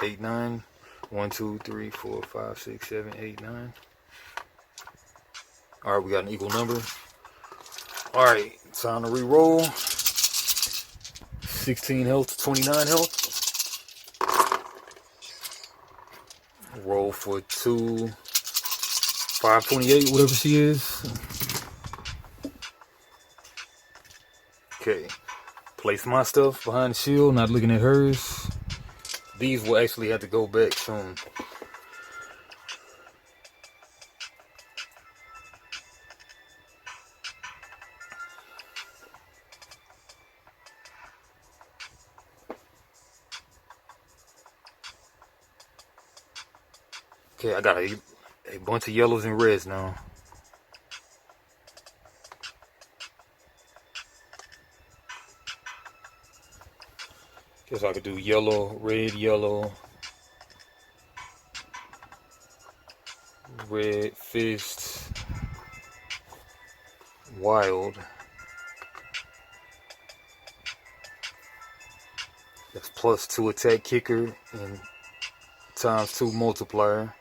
8, 9. 1, 2, 3, 4, 5, 6, 7, 8, 9. Alright, we got an equal number. Alright, time to re-roll. 16 health, 29 health. Roll for 2, 528, whatever she is. Okay. Place my stuff behind the shield, not looking at hers. These will actually have to go back soon. Okay, I got a bunch of yellows and reds now. Guess I could do yellow, red, fist, wild. That's +2 attack kicker and ×2 multiplier.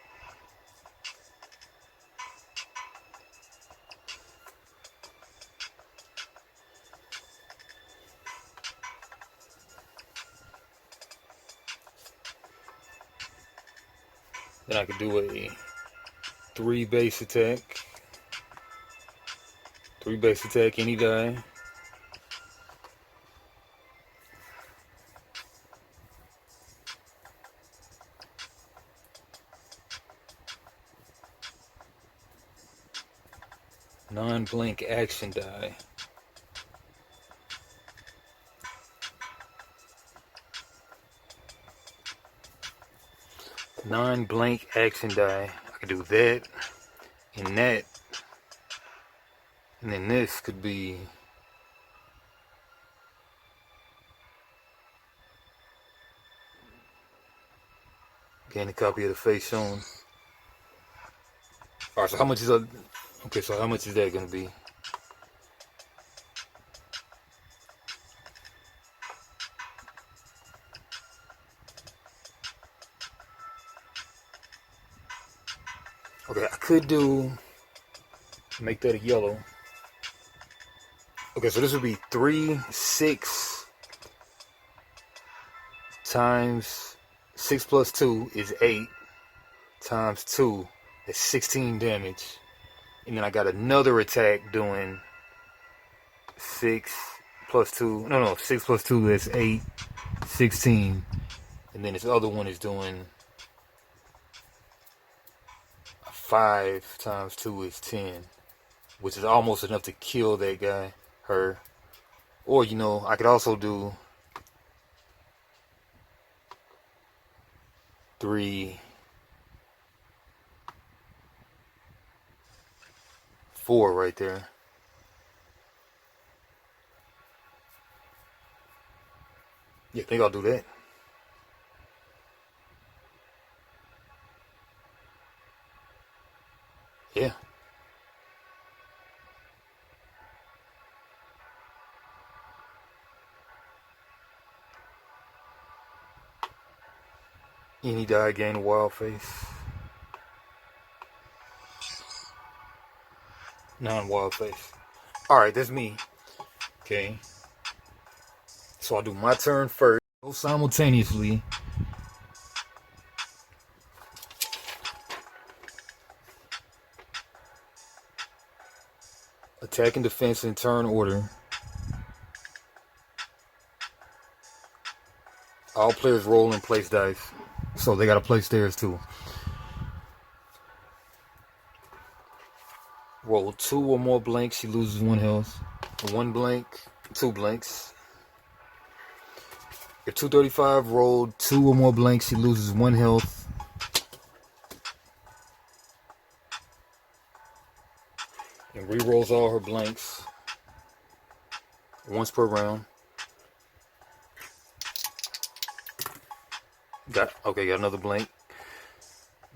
Then I could do a 3 base attack. 3 base attack any die. Non-blank action die. Non-blank action die. I could do that and that. And then this could be gain a copy of the face shown. Alright, so how much is that? Okay, so how much is that gonna be? Okay, I could make that a yellow. Okay, so this would be 3, 6 times 6 plus 2 is 8 times 2 is 16 damage. And then I got another attack doing 6 plus 2. No, 6 plus 2 is 8, 16. And then this other one is doing 5 times 2 is 10, which is almost enough to kill that guy, her. Or, you know, I could also do 3, 4 right there. Yeah, I think I'll do that. Yeah. Any die gain a wild face. Non-wild face. Alright, that's me. Okay. So I'll do my turn first. Go simultaneously. Attack and defense in turn order. All players roll and place dice. So they gotta place theirs too. Roll 2 or more blanks, she loses 1 health. 1 blank, 2 blanks. If 235 rolled 2 or more blanks, she loses 1 health. And re-rolls all her blanks once per round. Got another blank.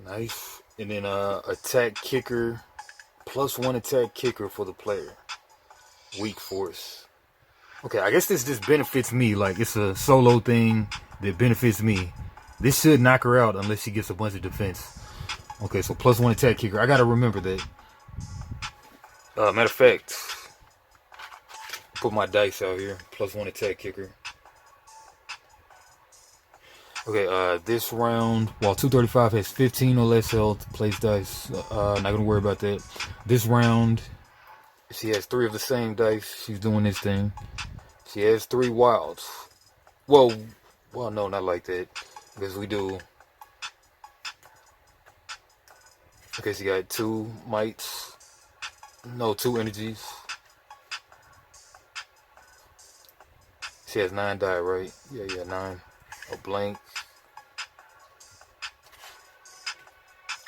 Nice. And then attack kicker, +1 attack kicker for the player. Weak force. Okay, I guess this just benefits me. Like, it's a solo thing that benefits me. This should knock her out unless she gets a bunch of defense. Okay, so +1 attack kicker. I gotta remember that. Matter of fact, put my dice out here. +1 attack kicker. Okay, this round, while 235 has 15 or less health, place dice. Not gonna worry about that. This round, she has 3 of the same dice. She's doing this thing. She has 3 wilds. Well, no, not like that. Because we do. Okay, she got 2 mites. No, 2 energies. She has 9 die, right? Yeah, 9. A blank.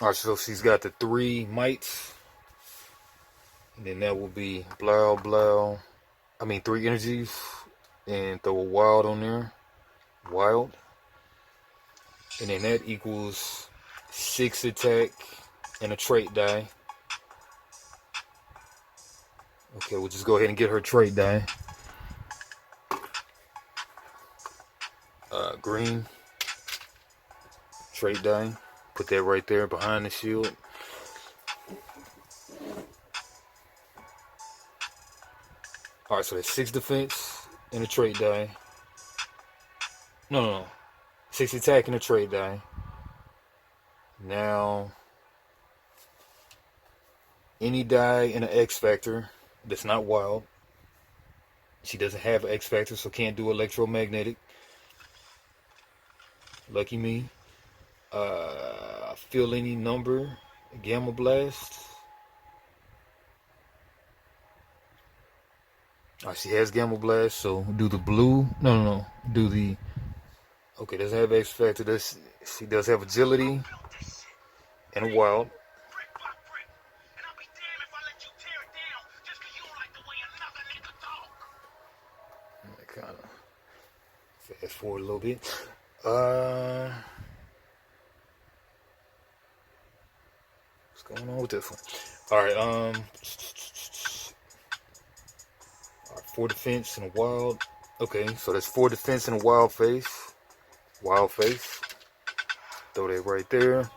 Alright, so she's got the 3 mites. And then that will be blow. 3 energies. And throw a wild on there. Wild. And then that equals 6 attack and a trait die. Okay, we'll just go ahead and get her trait die. Green. Trait die. Put that right there behind the shield. Alright, so that's 6 defense and a trait die. No. 6 attack and a trait die. Now, any die in an X factor that's not wild. She doesn't have an X factor, so can't do electromagnetic. Lucky me. Fill any number. Gamma blast. She has gamma blast, so do the blue. No. Do the. Okay, doesn't have X factor. She does have agility and a wild. Kind of fast forward a little bit. What's going on with this one? Alright, 4 defense and a wild. Okay, so that's 4 defense and a wild face. Wild face. Throw that right there.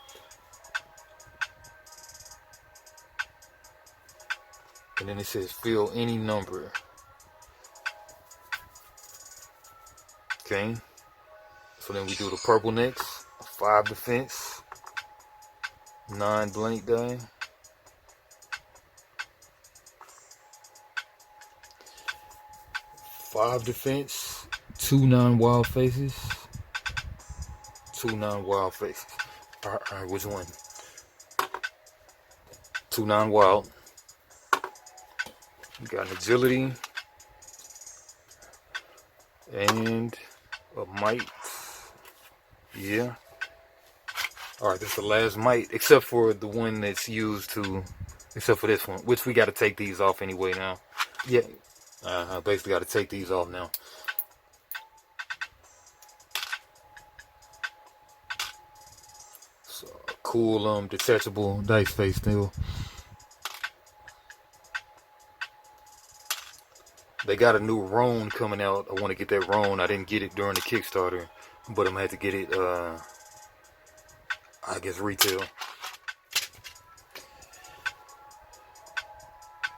And then it says fill any number. Okay. So then we do the purple next. 5 defense. 9 blank die. 5 defense. 2 non-wild faces. 2 non-wild faces. Alright, which one? 2 non-wild. We got an agility. And a might. Yeah. Alright, this is the last might, except for the one that's used to, except for this one, which we got to take these off anyway now. Yeah, I basically got to take these off now. So, cool detachable dice face still. They got a new Roan coming out. I want to get that Roan. I didn't get it during the Kickstarter, but I'm going to have to get it, I guess, retail.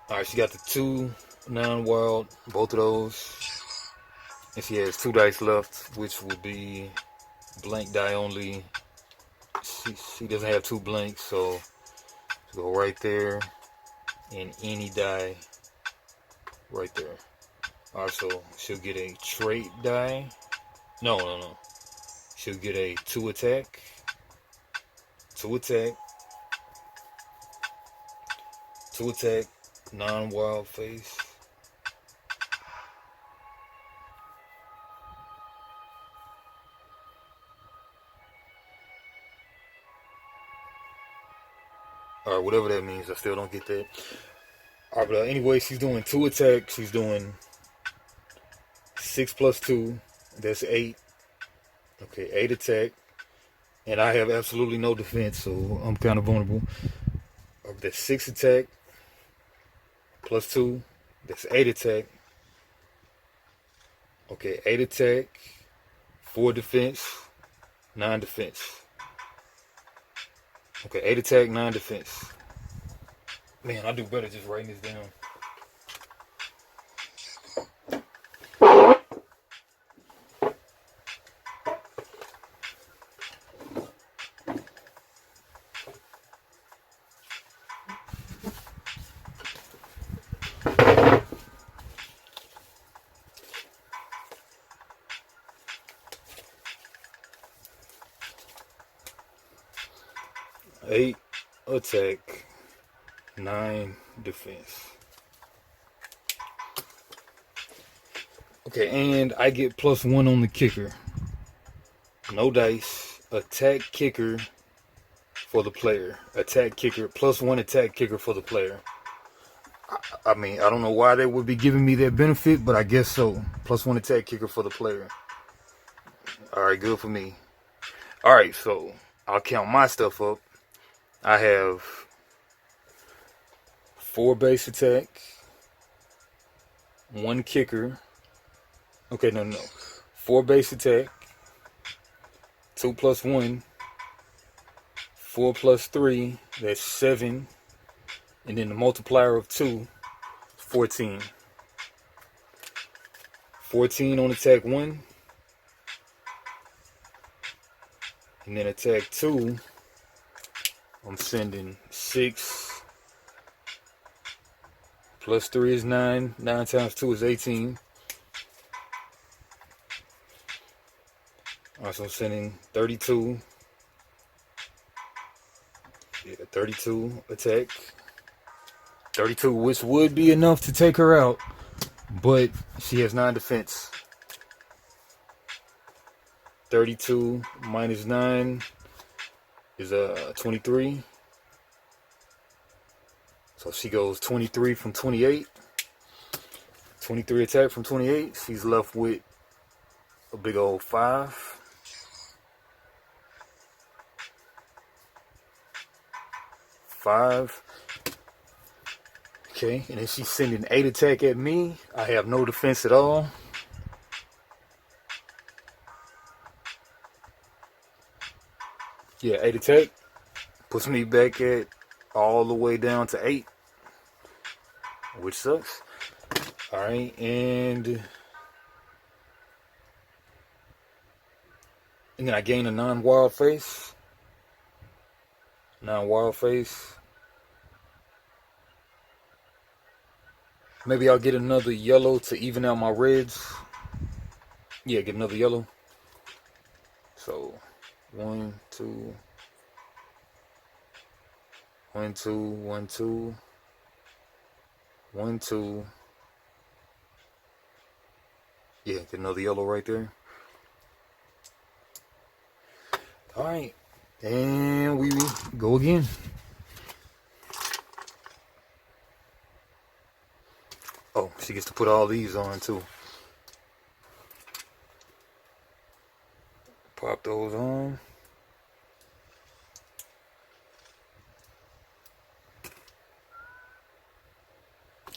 Alright, she got the 2 non-wild, both of those. And she has 2 dice left, which will be blank die only. She doesn't have 2 blanks, so go right there. And any die right there. Alright, so she'll get a trait die. No. She'll get a 2 attack. 2 attack. 2 attack. Non-wild face. Alright, whatever that means, I still don't get that. Alright, but anyway, she's doing 2 attack. She's doing 6 plus 2. That's 8. Okay, 8 attack. And I have absolutely no defense, so I'm kind of vulnerable. That's 6 attack. Plus 2. That's 8 attack. Okay, 8 attack. 4 defense. 9 defense. Okay, 8 attack, 9 defense. Man, I do better just writing this down. Eight attack, 9 defense. Okay, and I get +1 on the kicker. No dice. Attack kicker for the player. Attack kicker. +1 attack kicker for the player. I mean, I don't know why they would be giving me that benefit, but I guess so. +1 attack kicker for the player. Alright, good for me. Alright, so I'll count my stuff up. I have 4 base attack, 1 kicker. Okay, no. 4 base attack, 2 plus 1, 4 plus 3, that's 7. And then the multiplier of 2, 14. 14 on attack 1. And then attack 2, I'm sending 6. Plus 3 is 9. 9 times 2 is 18. Alright, so I'm sending 32. Yeah, 32 attack. 32, which would be enough to take her out. But she has 9 defense. 32 minus 9 is 23. So she goes 23 from 28. 23 attack from 28. She's left with a big old 5. 5. Okay, and then she's sending 8 attack at me. I have no defense at all. Yeah, 8 attack. Puts me back at all the way down to 8. Which sucks. Alright, and And then I gain a non-wild face. Non-wild face. Maybe I'll get another yellow to even out my reds. Yeah, get another yellow. So, 1, 2, 1, 2, 1, 2, 1, 2. Yeah, get another yellow right there. Alright. And we go again. Oh, she gets to put all these on too. Pop those on.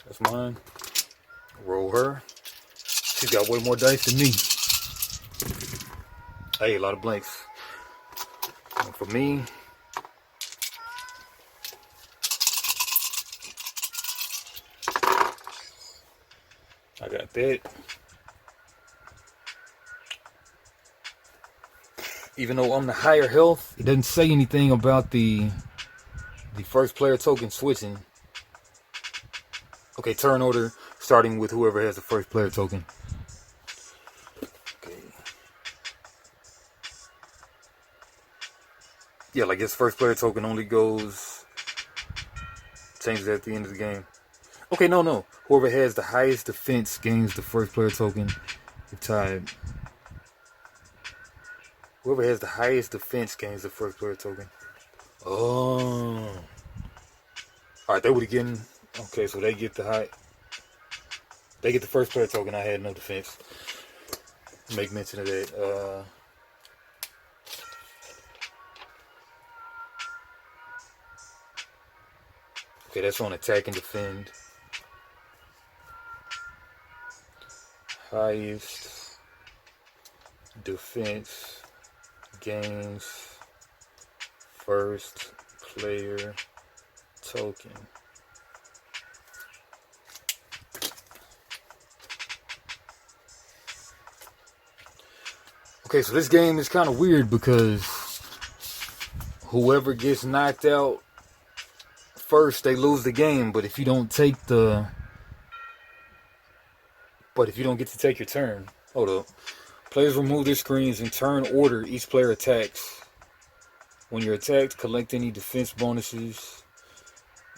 That's mine. Roll her. She's got way more dice than me. Hey, a lot of blanks. And for me, I got that. Even though I'm the higher health, it doesn't say anything about the first player token switching. Okay, turn order starting with whoever has the first player token. Okay. Yeah, like his first player token only changes at the end of the game. Okay, no. Whoever has the highest defense gains the first player token. If tied. Whoever has the highest defense gains the first player token. Oh. Alright, they would have gotten. Okay, so they get the first player token. I had no defense. Make mention of that. Okay, that's on attack and defend. Highest defense gains first player token. Okay, so this game is kind of weird because whoever gets knocked out first, they lose the game. But if you don't get to take your turn, hold up. Players remove their screens in turn order. Each player attacks. When you're attacked, collect any defense bonuses.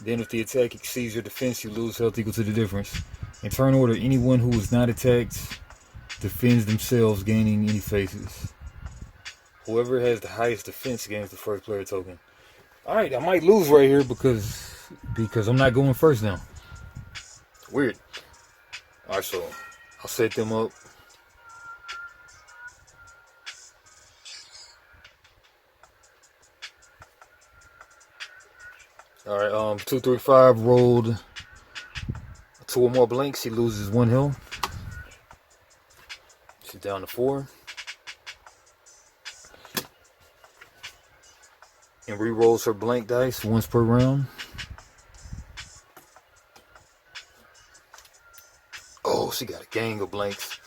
Then if the attack exceeds your defense, you lose health equal to the difference. In turn order, anyone who is not attacked defends themselves, gaining any faces. Whoever has the highest defense gains the first player token. Alright, I might lose right here because I'm not going first now. Weird. Alright, so I'll set them up. Alright, 2, 3, 5 rolled 2 or more blanks. She loses 1 health. She's down to 4. And re-rolls her blank dice once per round. Oh, she got a gang of blanks.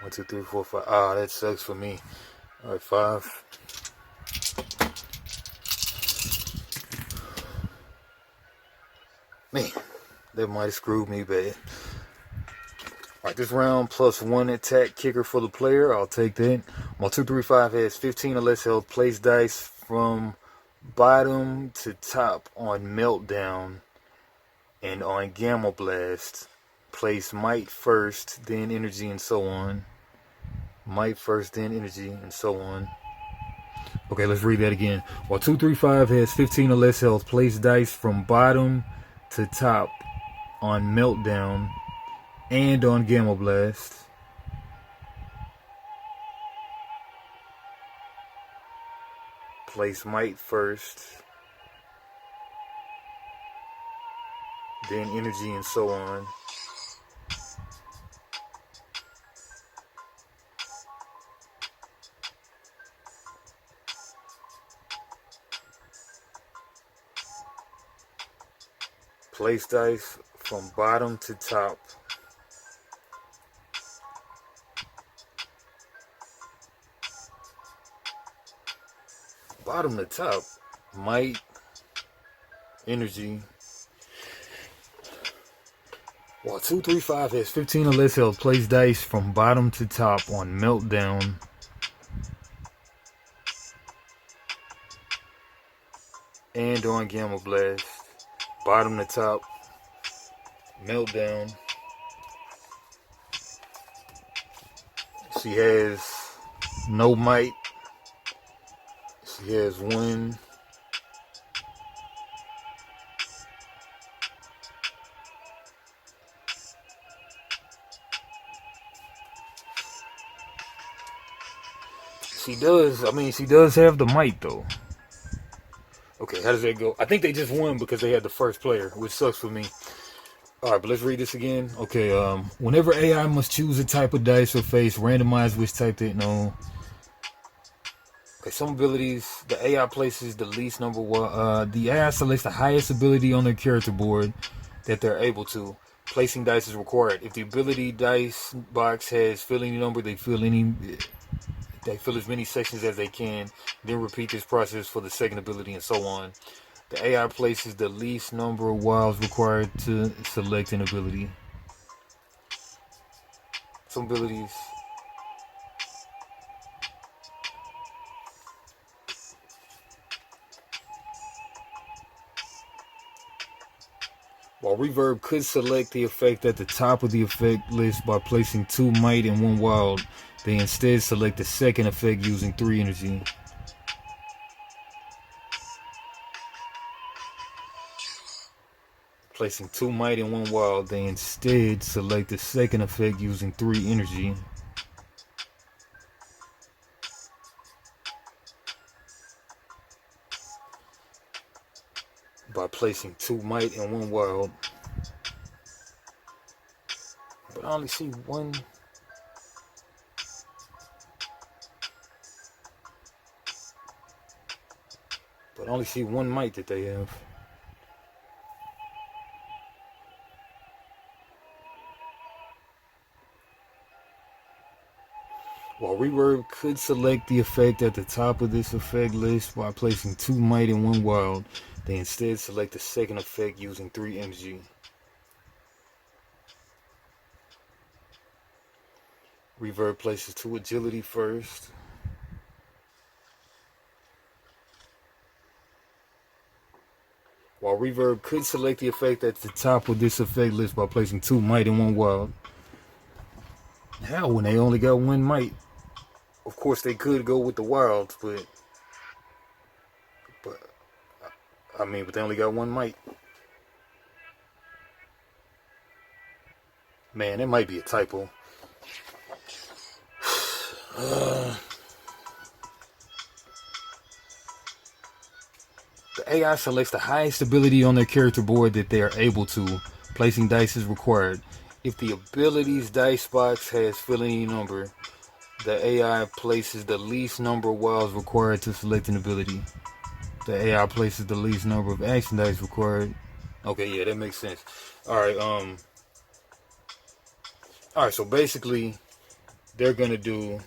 1, 2, 3, 4, 5. Ah, that sucks for me. Alright, 5. Man, that might have screwed me bad. Alright, this round plus 1 attack kicker for the player. I'll take that. My 2, 3, 5 has 15 or less health. Place dice from bottom to top on Meltdown and on Gamma Blast. Place might first, then energy, and so on. Might first, then energy, and so on. Okay, let's read that again. While 2, 3, 5 has 15 or less health, place dice from bottom to top on Meltdown and on Gamma Blast. Place might first, then energy, and so on. Place dice from bottom to top. bottom to top. Might, energy. While 235 has 15 or less health, place dice from bottom to top on Meltdown. And on Gamma Blast. Bottom to top. Meltdown. She has no might. She has one. She does have the might though. Okay, how does that go? I think they just won because they had the first player, which sucks for me. Alright, but let's read this again. Okay, whenever AI must choose a type of dice or face, randomize which type they know. Okay, some abilities, the AI places the least number one. The AI selects the highest ability on their character board that they're able to. Placing dice is required. If the ability dice box has fill any number, they fill as many sections as they can, then repeat this process for the second ability and so on. The AI places the least number of wilds required to select an ability. Some abilities. While Reverb could select the effect at the top of the effect list by placing 2 might and 1 wild, they instead select the second effect using 3 energy. Placing 2 might and 1 wild, they instead select the second effect using 3 energy. By placing 2 might and 1 wild. But I only see one. But I only see 1 might that they have. While Reverb could select the effect at the top of this effect list by placing 2 might and 1 wild, they instead select the second effect using 3 MG. Reverb places 2 agility first. While Reverb could select the effect at the top of this effect list by placing 2 might and 1 wild. How when they only got 1 might? Of course they could go with the wilds, but they only got 1 might. Man, that might be a typo. The AI selects the highest ability on their character board that they are able to. Placing dice is required. If the ability's dice box has fill any number, the AI places the least number of wilds required to select an ability. The AI places the least number of action dice required. Okay, yeah, that makes sense. Alright, so basically, they're gonna do...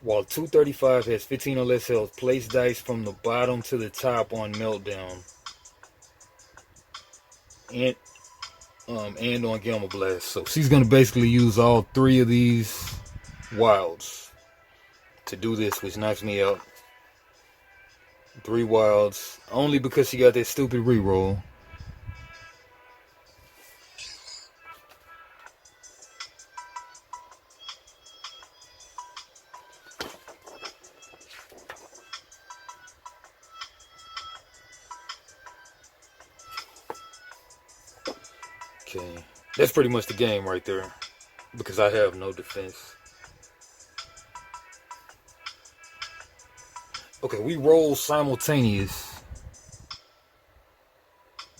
While 235 has 15 or less health, place dice from the bottom to the top on Meltdown. And on Gamma Blast. So she's gonna basically use all 3 of these wilds to do this, which knocks me out. 3 wilds, only because she got that stupid reroll. Okay, that's pretty much the game right there, because I have no defense. Okay, we roll simultaneous,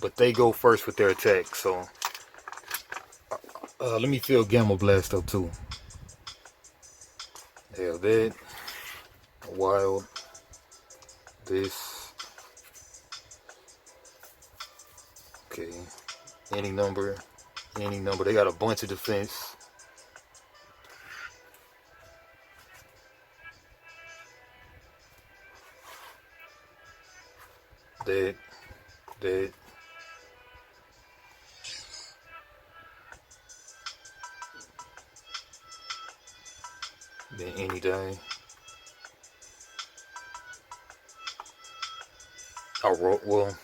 but they go first with their attack, so let me fill Gamma Blast up too. Have that, wild, this, okay, any number, they got a bunch of defense. Dead. Then any die. I'll roll, well,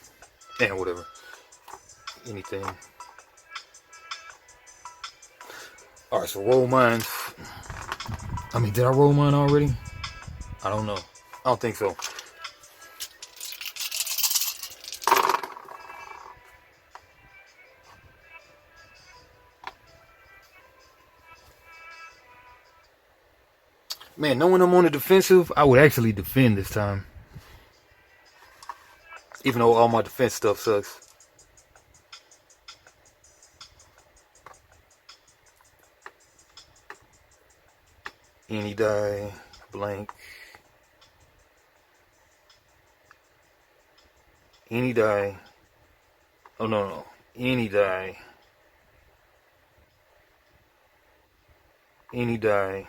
and whatever. Anything. Alright, so roll mine. I mean, did I roll mine already? I don't know. I don't think so. Man, knowing I'm on the defensive, I would actually defend this time. Even though all my defense stuff sucks. Any die, blank. Any die. Oh, no. Any die. Any die.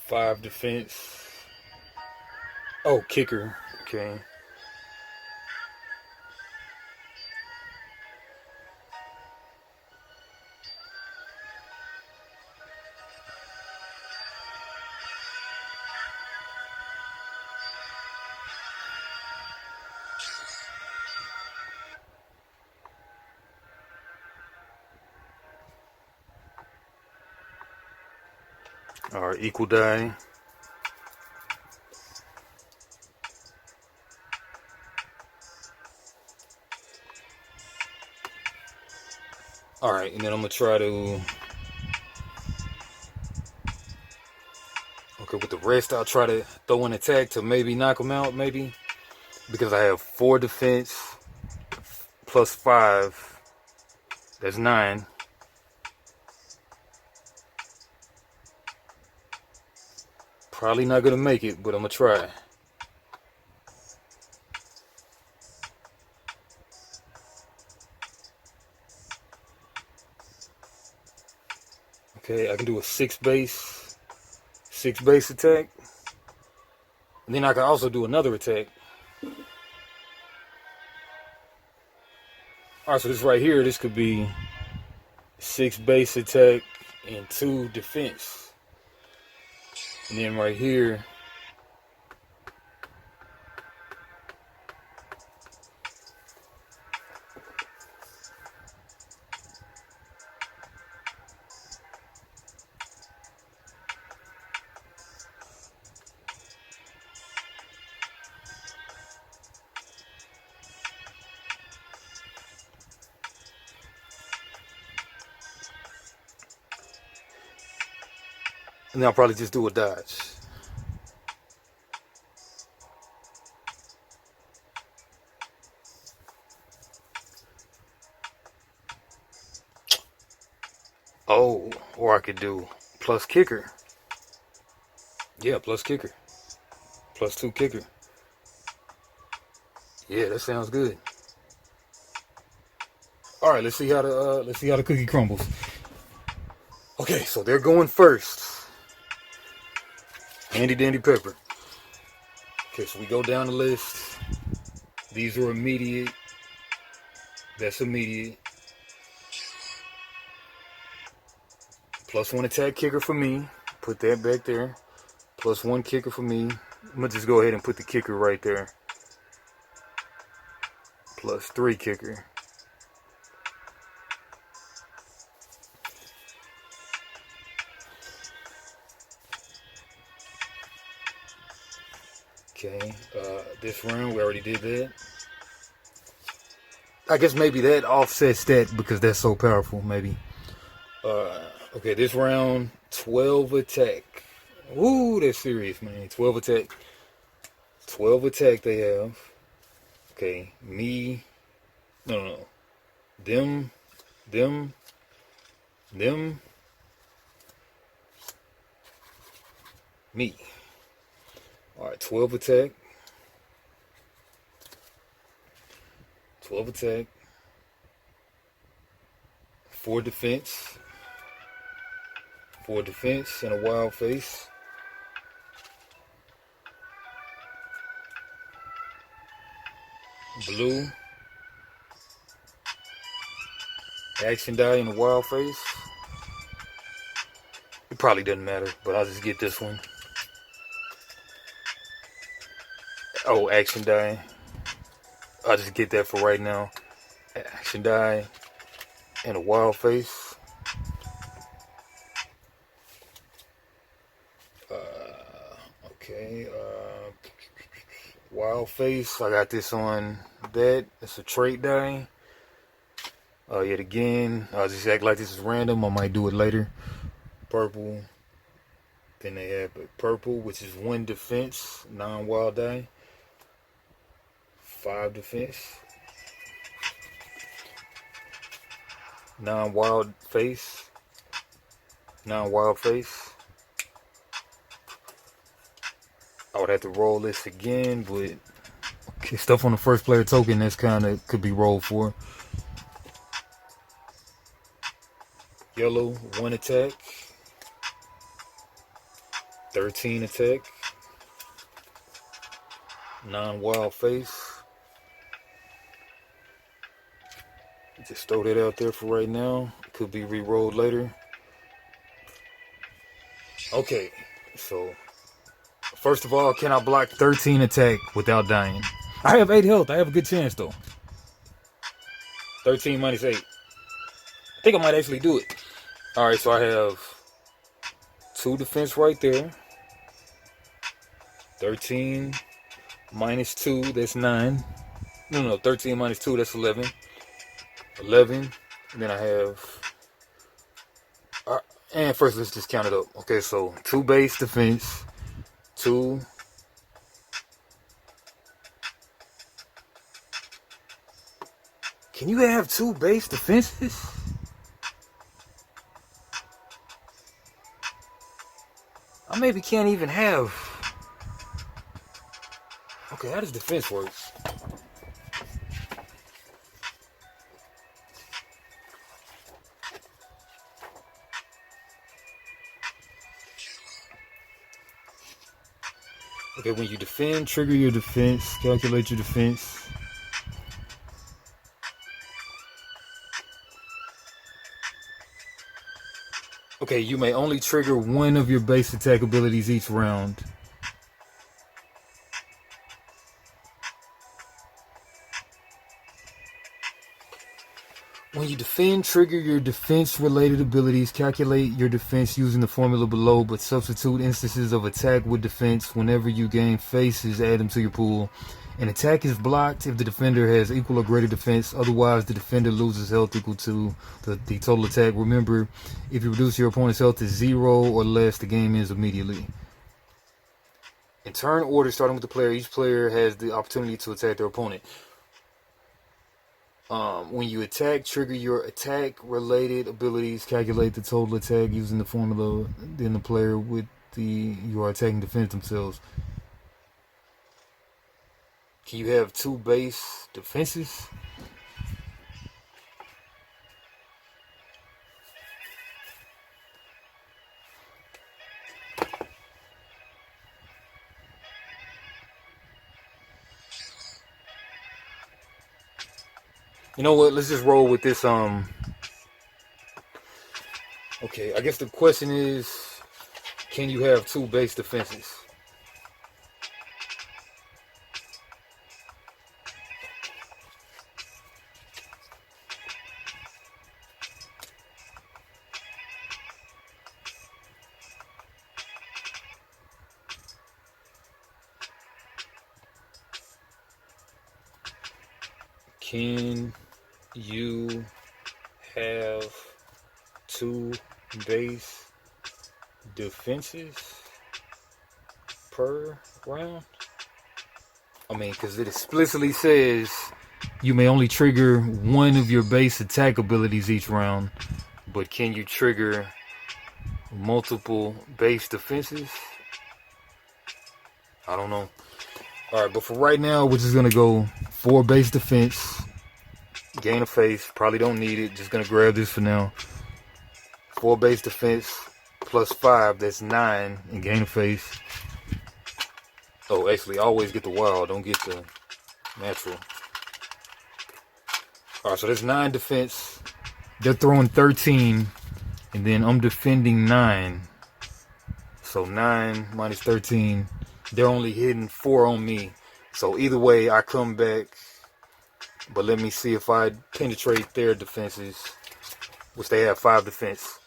Five defense. Oh, kicker. Okay. Alright, equal die. Alright, and then I'm going to try to... Okay, with the rest, I'll try to throw an attack to maybe knock him out, maybe. Because I have 4 defense plus 5. That's 9. Probably not going to make it, but I'm going to try. Okay, I can do a 6 base attack. And then I can also do another attack. Alright, so this right here, this could be 6 base attack and 2 defense. And then right here, and then I'll probably just do a dodge. Oh, or I could do plus kicker. Yeah, plus kicker. Plus 2 kicker. Yeah, that sounds good. All right, let's see how the cookie crumbles. Okay, so they're going first. Handy Dandy Pepper. Okay, so we go down the list. These are immediate. That's immediate. Plus 1 attack kicker for me. Put that back there. Plus 1 kicker for me. I'm going to just go ahead and put the kicker right there. Plus 3 kicker. Okay, this round we already did that. I guess maybe that offsets that because that's so powerful, maybe. Okay, this round, 12 attack. Ooh, that's serious, man. 12 attack. 12 attack they have. Okay, me. No. Them. Me. Alright, 12 attack. 12 attack. 4 defense. 4 defense and a wild face. Blue. Action die and a wild face. It probably doesn't matter, but I'll just get this one. Oh, action die. I'll just get that for right now. Action die and a wild face. Okay. Wild face. I got this on that. It's a trait die. Yet again, I'll just act like this is random. I might do it later. Purple. Then they have purple, which is 1 defense, non-wild die. 5 defense. Non-wild face. Non-wild face. I would have to roll this again, but okay, stuff on the first player token that's kind of could be rolled for. Yellow, 1 attack. 13 attack. Non-wild face. Just throw that out there for right now. Could be re-rolled later. Okay, so first of all, can I block 13 attack without dying? I have 8 health. I have a good chance though. 13 minus 8. I think I might actually do it. Alright, so I have 2 defense right there. 13 minus 2, that's 9. No, 13 minus 2, that's 11. 11. And then I have... and first, let's just count it up. Okay, so 2 base defense. 2. Can you have 2 base defenses? I maybe can't even have... Okay, how does defense work? Okay, when you defend, trigger your defense, calculate your defense. Okay, you may only trigger 1 of your base attack abilities each round. When you defend, trigger your defense-related abilities. Calculate your defense using the formula below, but substitute instances of attack with defense. Whenever you gain faces, add them to your pool. An attack is blocked if the defender has equal or greater defense. Otherwise, the defender loses health equal to the total attack. Remember, if you reduce your opponent's health to 0 or less, the game ends immediately. In turn order, starting with the player, each player has the opportunity to attack their opponent. When you attack, trigger your attack-related abilities. Calculate the total attack using the formula. Then the player with you are attacking defends themselves. Can you have 2 base defenses? You know what? Let's just roll with this. Okay, I guess the question is, can you have 2 base defenses? Can you have 2 base defenses per round? I mean, because it explicitly says you may only trigger 1 of your base attack abilities each round, but can you trigger multiple base defenses? I don't know. Alright, but for right now, we're just going to go 4 base defense, gain a face, probably don't need it, just going to grab this for now. 4 base defense, plus 5, that's 9 and gain a face. Oh, actually, always get the wild, don't get the natural. Alright, so that's 9 defense. They're throwing 13, and then I'm defending 9. So 9 minus 13, they're only hitting 4 on me. So either way, I come back. But let me see if I penetrate their defenses, which they have 5 defense.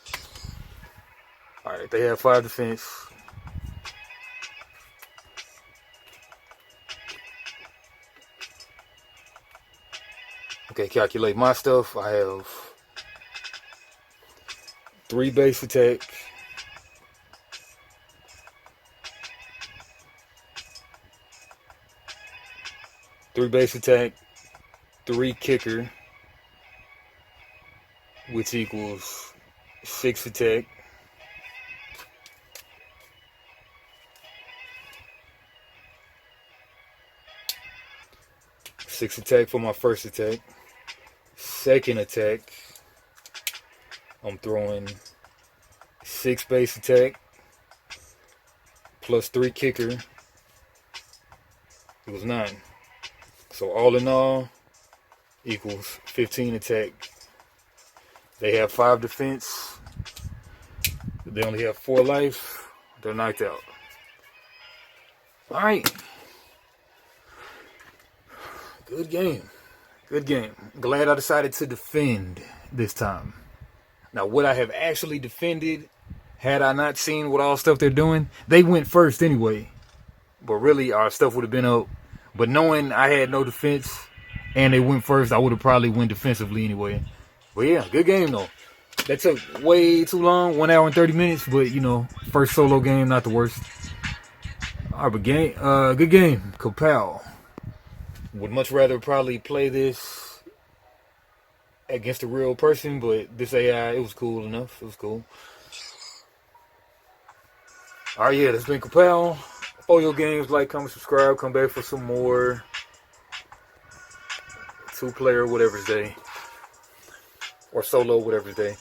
Alright, they have 5 defense. Okay, calculate my stuff. I have 3 base attack. 3 base attack, 3 kicker, which equals 6 attack. Six attack for my first attack. Second attack, I'm throwing 6 base attack plus 3 kicker. It was 9. So all in all equals 15 attack. They have 5 defense. They only have 4 life. They're knocked out. Alright. Good game. Good game. Glad I decided to defend this time. Now, would I have actually defended had I not seen what all stuff they're doing? They went first anyway. But really, our stuff would have been up. But knowing I had no defense and they went first, I would have probably went defensively anyway. But yeah, good game though. That took way too long, 1 hour and 30 minutes. But you know, first solo game, not the worst. Alright, but good game. Kapow. Would much rather probably play this against a real person, but this AI, it was cool enough. It was cool. Alright, yeah, that's been Kapow. Follow your games, like, comment, subscribe, come back for some more 2-player whatever's day. Or solo whatever's day.